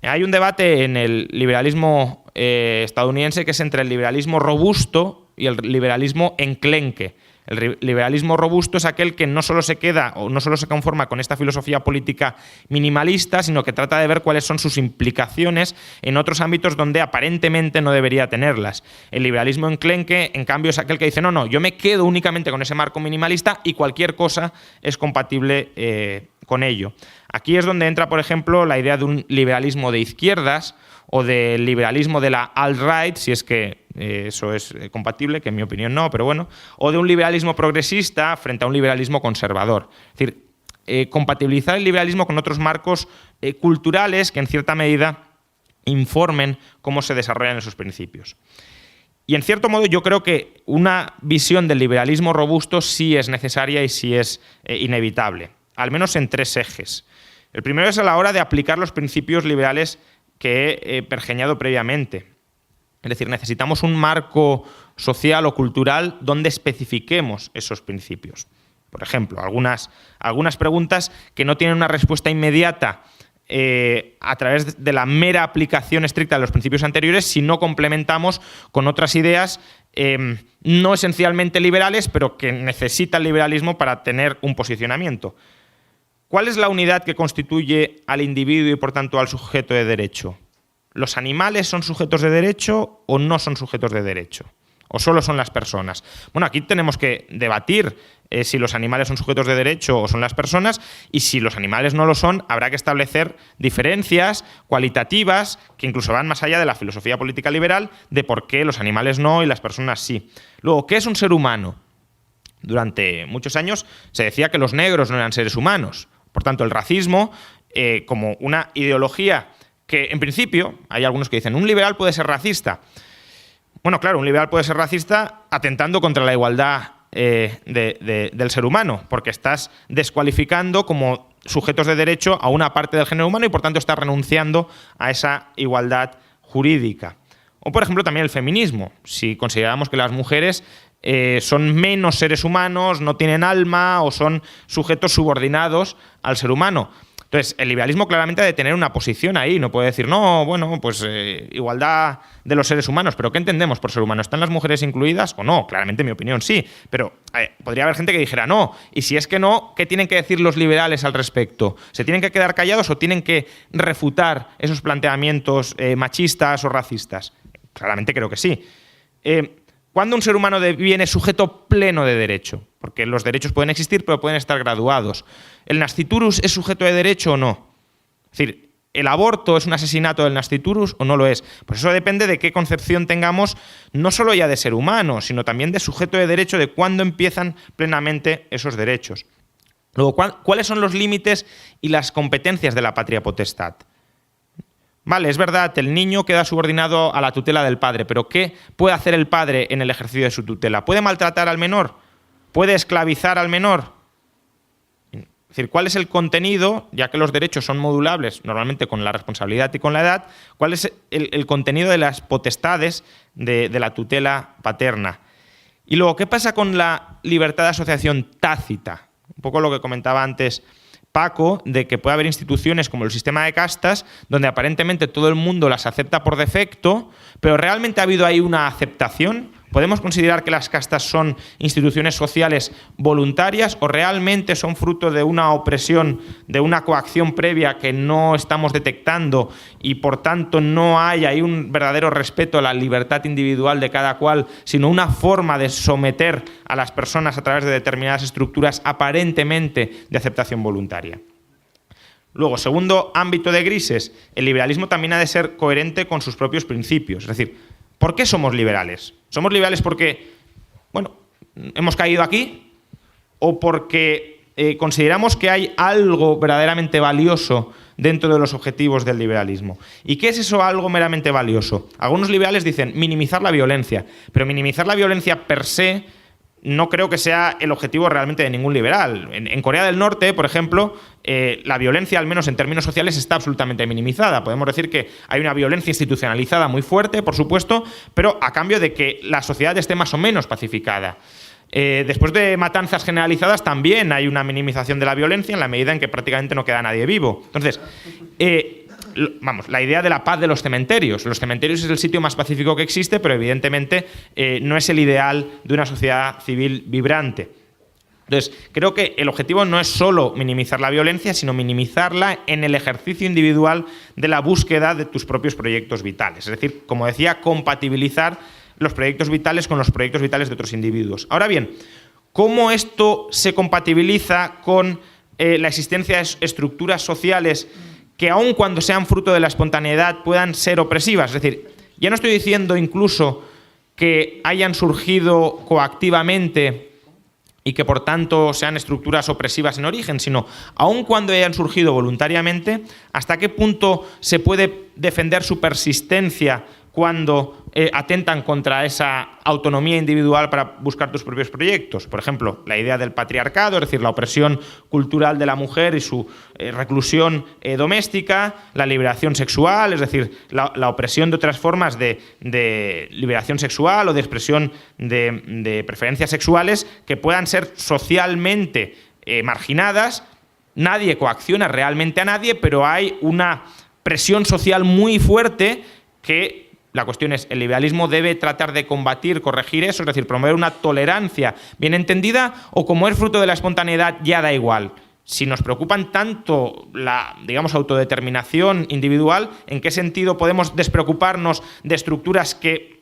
Hay un debate en el liberalismo estadounidense que es entre el liberalismo robusto y el liberalismo enclenque. El liberalismo robusto es aquel que no solo se queda o no solo se conforma con esta filosofía política minimalista, sino que trata de ver cuáles son sus implicaciones en otros ámbitos donde aparentemente no debería tenerlas. El liberalismo enclenque, en cambio, es aquel que dice no, yo me quedo únicamente con ese marco minimalista y cualquier cosa es compatible con ello. Aquí es donde entra, por ejemplo, la idea de un liberalismo de izquierdas o del liberalismo de la alt-right, si es que eso es compatible, que en mi opinión no, pero bueno, o de un liberalismo progresista frente a un liberalismo conservador. Es decir, compatibilizar el liberalismo con otros marcos culturales que en cierta medida informen cómo se desarrollan esos principios. Y en cierto modo yo creo que una visión del liberalismo robusto sí es necesaria y sí es inevitable, al menos en tres ejes. El primero es a la hora de aplicar los principios liberales que he pergeñado previamente. Es decir, necesitamos un marco social o cultural donde especifiquemos esos principios. Por ejemplo, algunas preguntas que no tienen una respuesta inmediata a través de la mera aplicación estricta de los principios anteriores, si no complementamos con otras ideas no esencialmente liberales, pero que necesita el liberalismo para tener un posicionamiento. ¿Cuál es la unidad que constituye al individuo y, por tanto, al sujeto de derecho? ¿Los animales son sujetos de derecho o no son sujetos de derecho? ¿O solo son las personas? Bueno, aquí tenemos que debatir si los animales son sujetos de derecho o son las personas, y si los animales no lo son, habrá que establecer diferencias cualitativas que incluso van más allá de la filosofía política liberal de por qué los animales no y las personas sí. Luego, ¿qué es un ser humano? Durante muchos años se decía que los negros no eran seres humanos. Por tanto, el racismo, como una ideología que, en principio, hay algunos que dicen un liberal puede ser racista. Bueno, claro, un liberal puede ser racista atentando contra la igualdad del ser humano, porque estás descualificando como sujetos de derecho a una parte del género humano y, por tanto, estás renunciando a esa igualdad jurídica. O, por ejemplo, también el feminismo. Si consideramos que las mujeres son menos seres humanos, no tienen alma o son sujetos subordinados al ser humano. Entonces, el liberalismo claramente ha de tener una posición ahí, no puede decir, no, bueno, pues igualdad de los seres humanos, pero ¿qué entendemos por ser humano? ¿Están las mujeres incluidas o no? Claramente, en mi opinión, sí, pero podría haber gente que dijera no, y si es que no, ¿qué tienen que decir los liberales al respecto? ¿Se tienen que quedar callados o tienen que refutar esos planteamientos machistas o racistas? Claramente creo que sí. ¿Cuándo un ser humano deviene sujeto pleno de derecho? Porque los derechos pueden existir, pero pueden estar graduados. ¿El nasciturus es sujeto de derecho o no? Es decir, ¿el aborto es un asesinato del nasciturus o no lo es? Pues eso depende de qué concepción tengamos, no solo ya de ser humano, sino también de sujeto de derecho, de cuándo empiezan plenamente esos derechos. Luego, ¿cuáles son los límites y las competencias de la patria potestad? Vale, es verdad, el niño queda subordinado a la tutela del padre, pero ¿qué puede hacer el padre en el ejercicio de su tutela? ¿Puede maltratar al menor? ¿Puede esclavizar al menor? Es decir, ¿cuál es el contenido, ya que los derechos son modulables normalmente con la responsabilidad y con la edad, cuál es el contenido de las potestades de la tutela paterna? Y luego, ¿qué pasa con la libertad de asociación tácita? Un poco lo que comentaba antes Paco, de que puede haber instituciones como el sistema de castas, donde aparentemente todo el mundo las acepta por defecto, pero realmente ha habido ahí una aceptación ¿Podemos considerar que las castas son instituciones sociales voluntarias o realmente son fruto de una opresión, de una coacción previa que no estamos detectando y por tanto no hay ahí un verdadero respeto a la libertad individual de cada cual, sino una forma de someter a las personas a través de determinadas estructuras aparentemente de aceptación voluntaria? Luego, segundo ámbito de grises, el liberalismo también ha de ser coherente con sus propios principios. Es decir, ¿por qué somos liberales? ¿Somos liberales porque, bueno, hemos caído aquí? ¿O porque consideramos que hay algo verdaderamente valioso dentro de los objetivos del liberalismo? ¿Y qué es eso algo meramente valioso? Algunos liberales dicen minimizar la violencia, pero minimizar la violencia per se no creo que sea el objetivo realmente de ningún liberal. En Corea del Norte, por ejemplo, la violencia, al menos en términos sociales, está absolutamente minimizada. Podemos decir que hay una violencia institucionalizada muy fuerte, por supuesto, pero a cambio de que la sociedad esté más o menos pacificada. Después de matanzas generalizadas también hay una minimización de la violencia en la medida en que prácticamente no queda nadie vivo. Entonces, la idea de la paz de los cementerios. Los cementerios es el sitio más pacífico que existe, pero evidentemente no es el ideal de una sociedad civil vibrante. Entonces, creo que el objetivo no es solo minimizar la violencia, sino minimizarla en el ejercicio individual de la búsqueda de tus propios proyectos vitales. Es decir, como decía, compatibilizar los proyectos vitales con los proyectos vitales de otros individuos. Ahora bien, ¿cómo esto se compatibiliza con la existencia de estructuras sociales que aun cuando sean fruto de la espontaneidad puedan ser opresivas? Es decir, ya no estoy diciendo incluso que hayan surgido coactivamente y que por tanto sean estructuras opresivas en origen, sino aun cuando hayan surgido voluntariamente, ¿hasta qué punto se puede defender su persistencia cuando atentan contra esa autonomía individual para buscar tus propios proyectos? Por ejemplo, la idea del patriarcado, es decir, la opresión cultural de la mujer y su reclusión doméstica, la liberación sexual, es decir, la opresión de otras formas de liberación sexual o de expresión de preferencias sexuales que puedan ser socialmente marginadas. Nadie coacciona realmente a nadie, pero hay una presión social muy fuerte que la cuestión es, el liberalismo debe tratar de combatir, corregir eso, es decir, promover una tolerancia bien entendida, o como es fruto de la espontaneidad ya da igual. Si nos preocupan tanto la, digamos, autodeterminación individual, ¿en qué sentido podemos despreocuparnos de estructuras que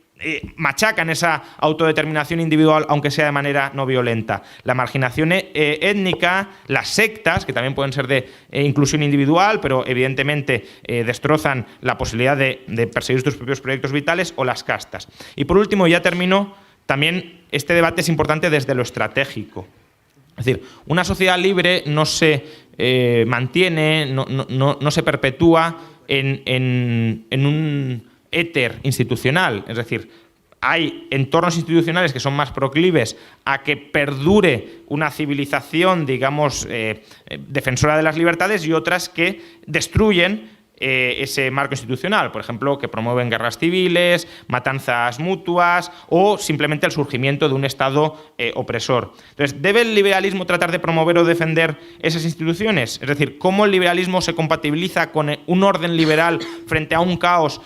machacan esa autodeterminación individual, aunque sea de manera no violenta? La marginación étnica, las sectas, que también pueden ser de inclusión individual, pero evidentemente destrozan la posibilidad de perseguir tus propios proyectos vitales, o las castas. Y por último, ya termino, también este debate es importante desde lo estratégico. Es decir, una sociedad libre no se mantiene, no se perpetúa en un éter institucional, es decir, hay entornos institucionales que son más proclives a que perdure una civilización, digamos, defensora de las libertades, y otras que destruyen ese marco institucional, por ejemplo, que promueven guerras civiles, matanzas mutuas o simplemente el surgimiento de un Estado opresor. Entonces, ¿debe el liberalismo tratar de promover o defender esas instituciones? Es decir, ¿cómo el liberalismo se compatibiliza con un orden liberal frente a un caos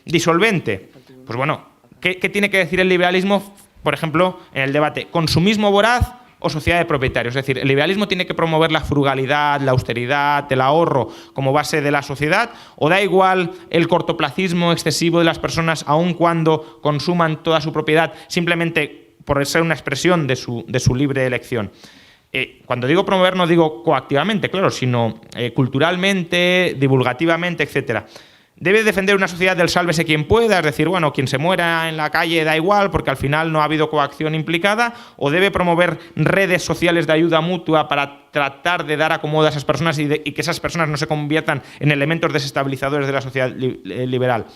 disolvente? Pues bueno, ¿qué tiene que decir el liberalismo, por ejemplo, en el debate consumismo voraz o sociedad de propietarios? Es decir, ¿el liberalismo tiene que promover la frugalidad, la austeridad, el ahorro como base de la sociedad, o da igual el cortoplacismo excesivo de las personas aun cuando consuman toda su propiedad simplemente por ser una expresión de su libre elección? Cuando digo promover no digo coactivamente, claro, sino culturalmente, divulgativamente, etcétera. Debe defender una sociedad del sálvese quien pueda, es decir, bueno, quien se muera en la calle da igual porque al final no ha habido coacción implicada, o debe promover redes sociales de ayuda mutua para tratar de dar acomodo a esas personas y que esas personas no se conviertan en elementos desestabilizadores de la sociedad liberal.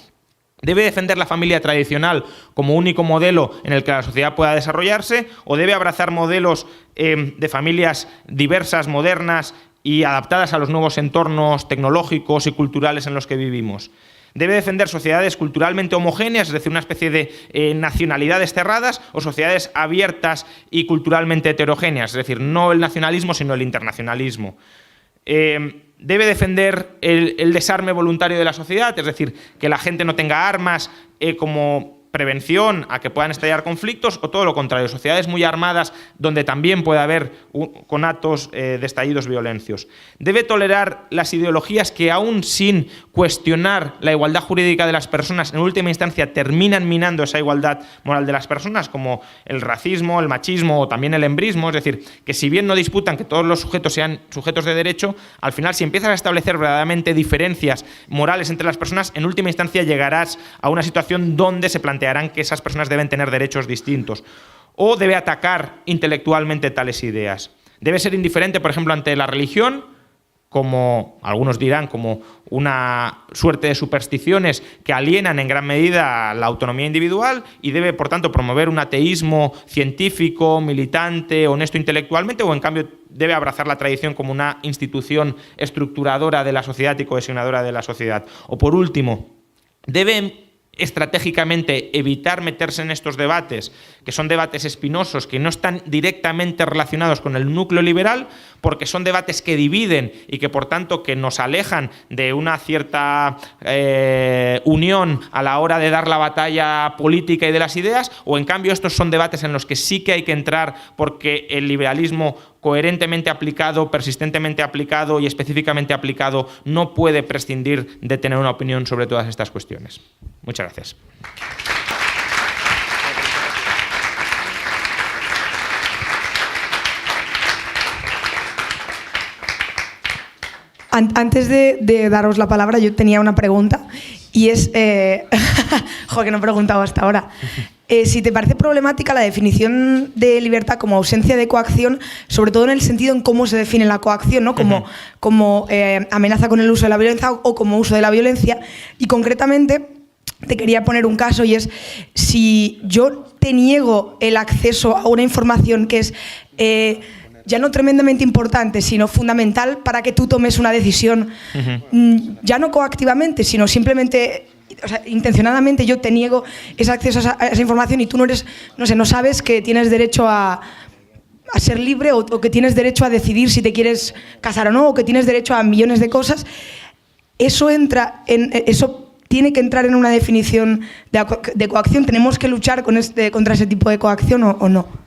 ¿Debe defender la familia tradicional como único modelo en el que la sociedad pueda desarrollarse, o debe abrazar modelos de familias diversas, modernas y adaptadas a los nuevos entornos tecnológicos y culturales en los que vivimos? ¿Debe defender sociedades culturalmente homogéneas, es decir, una especie de nacionalidades cerradas, o sociedades abiertas y culturalmente heterogéneas, es decir, no el nacionalismo sino el internacionalismo? ¿Debe defender el desarme voluntario de la sociedad, es decir, que la gente no tenga armas como prevención a que puedan estallar conflictos, o todo lo contrario, sociedades muy armadas donde también puede haber conatos de estallidos violentos. Debe tolerar las ideologías que, aún sin cuestionar la igualdad jurídica de las personas, en última instancia terminan minando esa igualdad moral de las personas, como el racismo, el machismo o también el embrismo. Es decir, que si bien no disputan que todos los sujetos sean sujetos de derecho, al final, si empiezas a establecer verdaderamente diferencias morales entre las personas, en última instancia llegarás a una situación donde se plantearán que esas personas deben tener derechos distintos. O debe atacar intelectualmente tales ideas. Debe ser indiferente, por ejemplo, ante la religión, como algunos dirán, como una suerte de supersticiones que alienan en gran medida la autonomía individual, y debe, por tanto, promover un ateísmo científico, militante, honesto intelectualmente, o en cambio debe abrazar la tradición como una institución estructuradora de la sociedad y cohesionadora de la sociedad. O por último, debe estratégicamente evitar meterse en estos debates, que son debates espinosos, que no están directamente relacionados con el núcleo liberal, porque son debates que dividen y que, por tanto, que nos alejan de una cierta unión a la hora de dar la batalla política y de las ideas, o en cambio estos son debates en los que sí que hay que entrar, porque el liberalismo coherentemente aplicado, persistentemente aplicado y específicamente aplicado no puede prescindir de tener una opinión sobre todas estas cuestiones. Muchas gracias. Antes de daros la palabra, yo tenía una pregunta, y es... joder, que no he preguntado hasta ahora. Si te parece problemática la definición de libertad como ausencia de coacción, sobre todo en el sentido en cómo se define la coacción, ¿no? Como amenaza con el uso de la violencia o como uso de la violencia. Y concretamente te quería poner un caso, y es: si yo te niego el acceso a una información que es ya no tremendamente importante, sino fundamental para que tú tomes una decisión, ya no coactivamente, sino simplemente... O sea, intencionadamente yo te niego ese acceso a esa información, y tú no sabes que tienes derecho a ser libre, o que tienes derecho a decidir si te quieres casar o no, o que tienes derecho a millones de cosas. Eso tiene que entrar en una definición de coacción. ¿Tenemos que luchar contra ese tipo de coacción o no?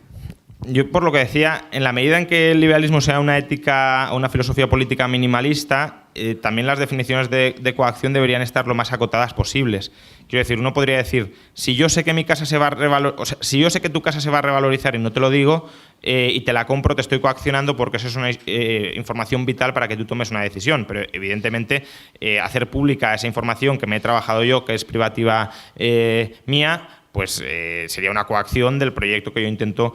Yo, por lo que decía, en la medida en que el liberalismo sea una ética o una filosofía política minimalista, también las definiciones de coacción deberían estar lo más acotadas posibles. Quiero decir, uno podría decir: si yo sé que mi casa se va a si yo sé que tu casa se va a revalorizar y no te lo digo, y te la compro, te estoy coaccionando porque eso es una información vital para que tú tomes una decisión. Pero evidentemente hacer pública esa información que me he trabajado yo, que es privativa mía, pues sería una coacción del proyecto que yo intento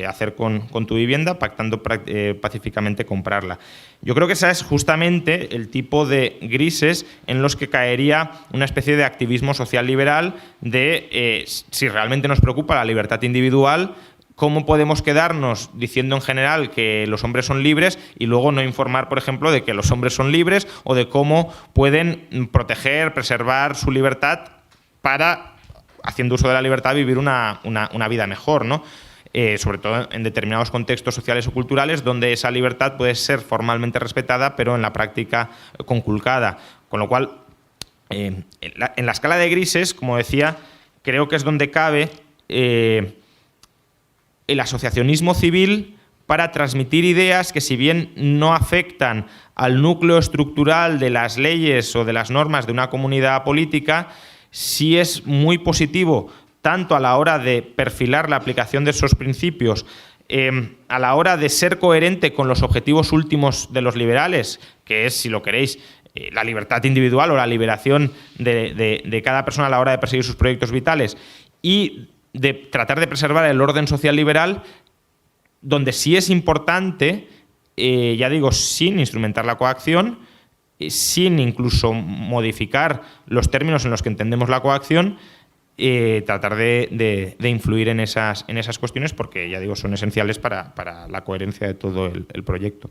hacer con tu vivienda, pactando pacíficamente comprarla. Yo creo que ese es justamente el tipo de grises en los que caería una especie de activismo social liberal de si realmente nos preocupa la libertad individual, ¿cómo podemos quedarnos diciendo en general que los hombres son libres y luego no informar, por ejemplo, de que los hombres son libres, o de cómo pueden proteger, preservar su libertad para, haciendo uso de la libertad, vivir una vida mejor, ¿no? Sobre todo en determinados contextos sociales o culturales donde esa libertad puede ser formalmente respetada, pero en la práctica conculcada. Con lo cual, en la escala de grises, como decía, creo que es donde cabe el asociacionismo civil para transmitir ideas que, si bien no afectan al núcleo estructural de las leyes o de las normas de una comunidad política, sí es muy positivo, tanto a la hora de perfilar la aplicación de esos principios, a la hora de ser coherente con los objetivos últimos de los liberales, que es, si lo queréis, la libertad individual o la liberación de cada persona a la hora de perseguir sus proyectos vitales, y de tratar de preservar el orden social liberal, donde sí es importante, ya digo, sin instrumentar la coacción, sin incluso modificar los términos en los que entendemos la coacción, tratar de influir en esas cuestiones, porque, ya digo, son esenciales para la coherencia de todo el proyecto.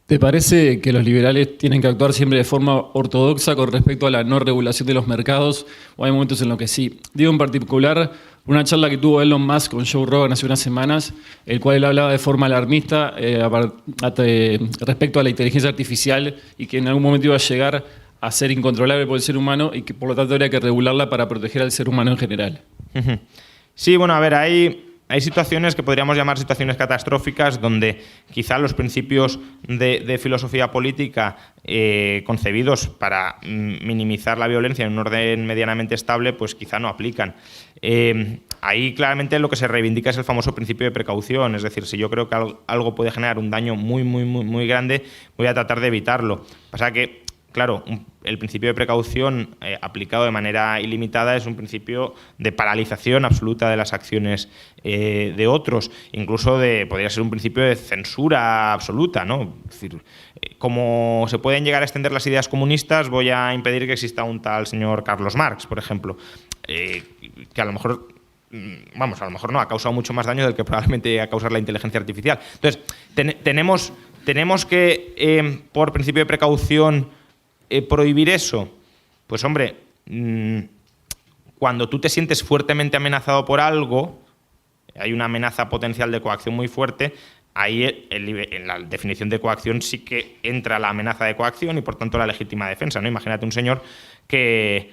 ¿Te parece que los liberales tienen que actuar siempre de forma ortodoxa con respecto a la no regulación de los mercados, o hay momentos en los que sí? Digo en particular una charla que tuvo Elon Musk con Joe Rogan hace unas semanas, el cual él hablaba de forma alarmista respecto a la inteligencia artificial, y que en algún momento iba a llegar a ser incontrolable por el ser humano y que por lo tanto habría que regularla para proteger al ser humano en general. Sí, bueno, a ver, hay situaciones que podríamos llamar situaciones catastróficas donde quizá los principios de filosofía política concebidos para minimizar la violencia en un orden medianamente estable, pues quizá no aplican. Ahí claramente lo que se reivindica es el famoso principio de precaución, es decir, si yo creo que algo puede generar un daño muy grande, voy a tratar de evitarlo. Pasa que, claro, el principio de precaución aplicado de manera ilimitada es un principio de paralización absoluta de las acciones de otros, incluso podría ser un principio de censura absoluta, ¿no? Es decir, como se pueden llegar a extender las ideas comunistas, voy a impedir que exista un tal señor Carlos Marx, por ejemplo, que a lo mejor... a lo mejor no, ha causado mucho más daño del que probablemente va a causar la inteligencia artificial. Entonces, tenemos que, por principio de precaución, prohibir eso. Pues hombre, cuando tú te sientes fuertemente amenazado por algo, hay una amenaza potencial de coacción muy fuerte, ahí en la definición de coacción sí que entra la amenaza de coacción y por tanto la legítima defensa, ¿no? Imagínate un señor que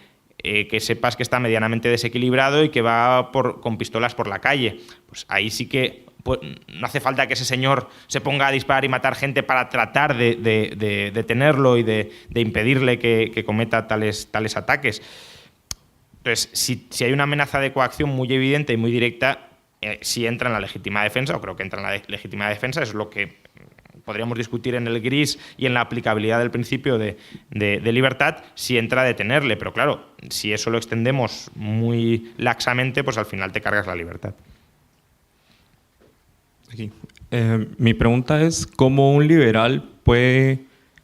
sepas que está medianamente desequilibrado y que va con pistolas por la calle. Pues ahí sí que no hace falta que ese señor se ponga a disparar y matar gente para tratar de detenerlo y de impedirle que cometa tales ataques. Entonces, si hay una amenaza de coacción muy evidente y muy directa, sí entra en la legítima defensa, o creo que entra en la legítima defensa, es lo que podríamos discutir en el gris y en la aplicabilidad del principio de libertad, si entra a detenerle. Pero claro, si eso lo extendemos muy laxamente, pues al final te cargas la libertad. Aquí. Mi pregunta es, ¿cómo un liberal puede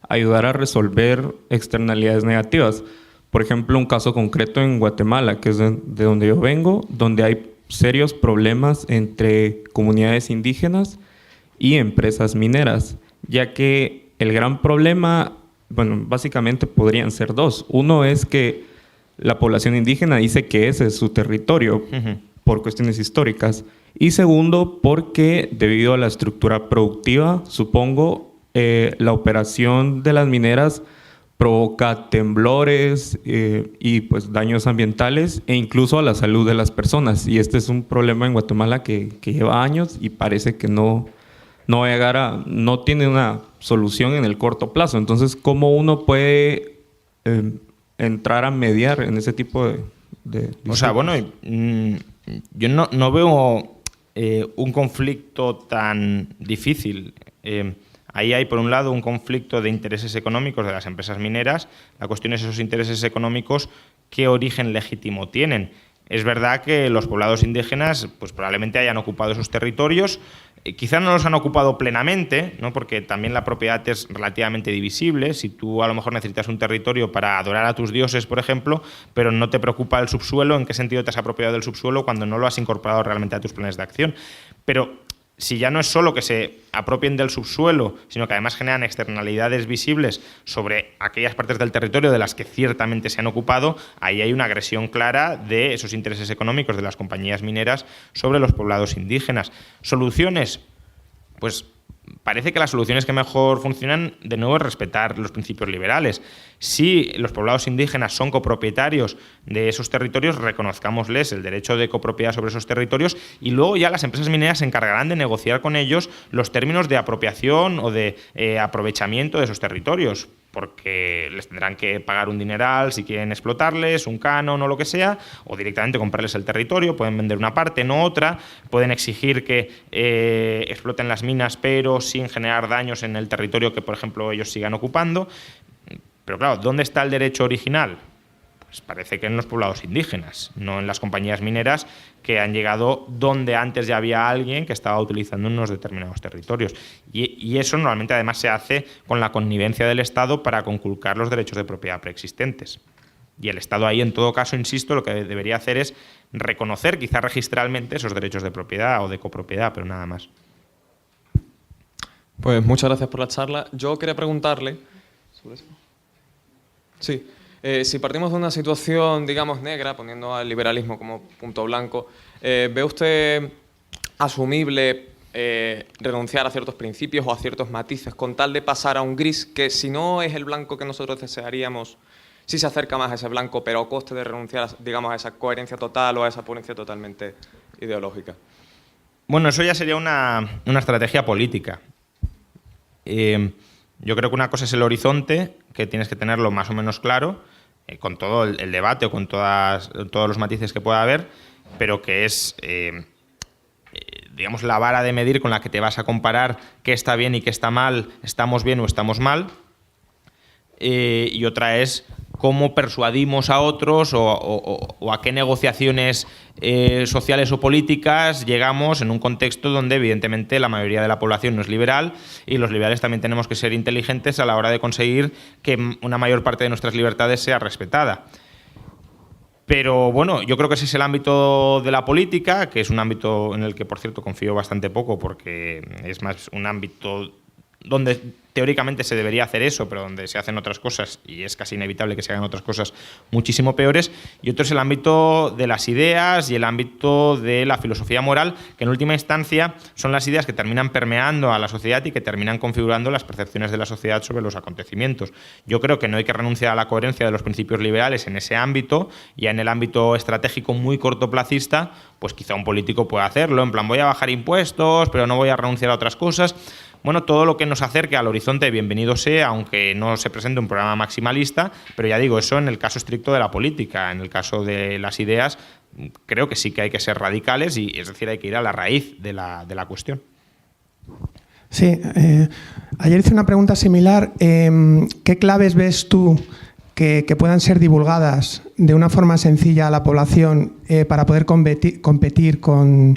ayudar a resolver externalidades negativas? Por ejemplo, un caso concreto en Guatemala, que es de donde yo vengo, donde hay serios problemas entre comunidades indígenas y empresas mineras, ya que el gran problema, bueno, básicamente podrían ser dos. Uno es que la población indígena dice que ese es su territorio por cuestiones históricas. Y segundo, porque debido a la estructura productiva, supongo, la operación de las mineras provoca temblores y pues daños ambientales e incluso a la salud de las personas. Y este es un problema en Guatemala que lleva años y parece que no va a llegar no tiene una solución en el corto plazo. Entonces, ¿cómo uno puede entrar a mediar en ese tipo de O sea, bueno, yo no veo un conflicto tan difícil. Ahí hay, por un lado, un conflicto de intereses económicos de las empresas mineras. La cuestión es esos intereses económicos, ¿qué origen legítimo tienen? Es verdad que los poblados indígenas pues probablemente hayan ocupado esos territorios, quizás no los han ocupado plenamente, ¿no? Porque también la propiedad es relativamente divisible. Si tú a lo mejor necesitas un territorio para adorar a tus dioses, por ejemplo, pero no te preocupa el subsuelo, ¿en qué sentido te has apropiado del subsuelo cuando no lo has incorporado realmente a tus planes de acción? Pero si ya no es solo que se apropien del subsuelo, sino que además generan externalidades visibles sobre aquellas partes del territorio de las que ciertamente se han ocupado, ahí hay una agresión clara de esos intereses económicos de las compañías mineras sobre los poblados indígenas. ¿Soluciones? Pues parece que las soluciones que mejor funcionan, de nuevo, es respetar los principios liberales. Si los poblados indígenas son copropietarios de esos territorios, reconozcámosles el derecho de copropiedad sobre esos territorios y luego ya las empresas mineras se encargarán de negociar con ellos los términos de apropiación o de aprovechamiento de esos territorios, porque les tendrán que pagar un dineral si quieren explotarles, un canon o lo que sea, o directamente comprarles el territorio, pueden vender una parte, no otra, pueden exigir que exploten las minas pero sin generar daños en el territorio que, por ejemplo, ellos sigan ocupando. Pero claro, ¿dónde está el derecho original? Pues parece que en los poblados indígenas, no en las compañías mineras que han llegado donde antes ya había alguien que estaba utilizando unos determinados territorios. Y eso normalmente además se hace con la connivencia del Estado para conculcar los derechos de propiedad preexistentes. Y el Estado ahí, en todo caso, insisto, lo que debería hacer es reconocer, quizá registralmente, esos derechos de propiedad o de copropiedad, pero nada más. Pues muchas gracias por la charla. Yo quería preguntarle... ¿Sobre eso? Sí. Si partimos de una situación, digamos, negra, poniendo al liberalismo como punto blanco, ¿ve usted asumible renunciar a ciertos principios o a ciertos matices con tal de pasar a un gris que, si no es el blanco que nosotros desearíamos, sí se acerca más a ese blanco, pero a coste de renunciar, digamos, a esa coherencia total o a esa ponencia totalmente ideológica? Bueno, eso ya sería una estrategia política. Yo creo que una cosa es el horizonte, que tienes que tenerlo más o menos claro, con todo el debate o con todos los matices que pueda haber, pero que es, digamos, la vara de medir con la que te vas a comparar qué está bien y qué está mal, estamos bien o estamos mal. Y otra es cómo persuadimos a otros o a qué negociaciones sociales o políticas llegamos en un contexto donde evidentemente la mayoría de la población no es liberal y los liberales también tenemos que ser inteligentes a la hora de conseguir que una mayor parte de nuestras libertades sea respetada. Pero bueno, yo creo que ese es el ámbito de la política, que es un ámbito en el que, por cierto, confío bastante poco porque es más un ámbito donde teóricamente se debería hacer eso, pero donde se hacen otras cosas y es casi inevitable que se hagan otras cosas muchísimo peores. Y otro es el ámbito de las ideas y el ámbito de la filosofía moral, que en última instancia son las ideas que terminan permeando a la sociedad y que terminan configurando las percepciones de la sociedad sobre los acontecimientos. Yo creo que no hay que renunciar a la coherencia de los principios liberales en ese ámbito, y en el ámbito estratégico muy cortoplacista, pues quizá un político pueda hacerlo, en plan voy a bajar impuestos, pero no voy a renunciar a otras cosas. Bueno, todo lo que nos acerque al horizonte, bienvenido sea, aunque no se presente un programa maximalista, pero ya digo, eso en el caso estricto de la política. En el caso de las ideas, creo que sí que hay que ser radicales, y es decir, hay que ir a la raíz de la cuestión. Sí, ayer hice una pregunta similar. ¿Qué claves ves tú que puedan ser divulgadas de una forma sencilla a la población para poder competir con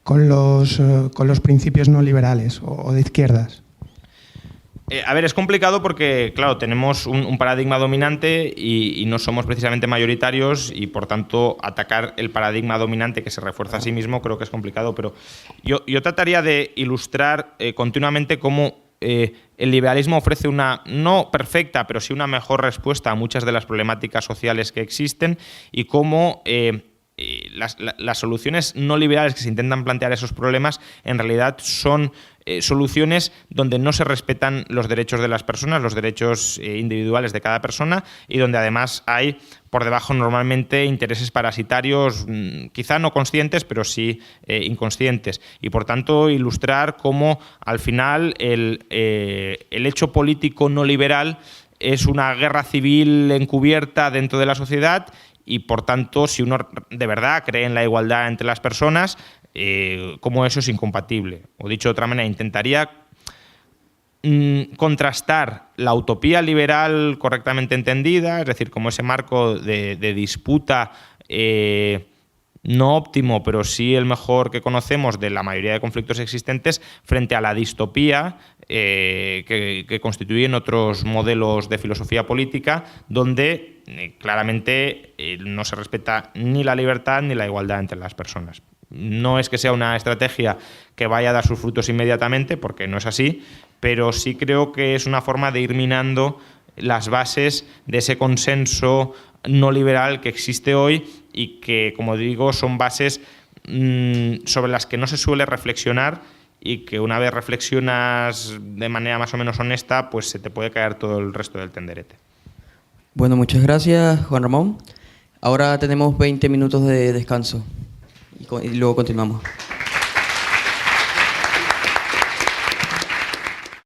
los principios no liberales o de izquierdas? A ver, es complicado porque, claro, tenemos un paradigma dominante y no somos precisamente mayoritarios, y por tanto atacar el paradigma dominante que se refuerza a sí mismo creo que es complicado, pero yo trataría de ilustrar continuamente cómo el liberalismo ofrece una no perfecta, pero sí una mejor respuesta a muchas de las problemáticas sociales que existen, y cómo las soluciones no liberales que se intentan plantear a esos problemas en realidad son soluciones donde no se respetan los derechos de las personas, los derechos individuales de cada persona, y donde además hay por debajo normalmente intereses parasitarios, quizá no conscientes, pero sí inconscientes. Y por tanto ilustrar cómo al final el hecho político no liberal es una guerra civil encubierta dentro de la sociedad, y por tanto, si uno de verdad cree en la igualdad entre las personas, cómo eso es incompatible. O dicho de otra manera, intentaría contrastar la utopía liberal correctamente entendida, es decir, como ese marco de disputa no óptimo, pero sí el mejor que conocemos de la mayoría de conflictos existentes, frente a la distopía que constituyen otros modelos de filosofía política, donde claramente no se respeta ni la libertad ni la igualdad entre las personas. No es que sea una estrategia que vaya a dar sus frutos inmediatamente, porque no es así, pero sí creo que es una forma de ir minando las bases de ese consenso no liberal que existe hoy, y que, como digo, son bases sobre las que no se suele reflexionar, y que una vez reflexionas de manera más o menos honesta, pues se te puede caer todo el resto del tenderete. Bueno, muchas gracias, Juan Ramón. Ahora tenemos 20 minutos de descanso y luego continuamos.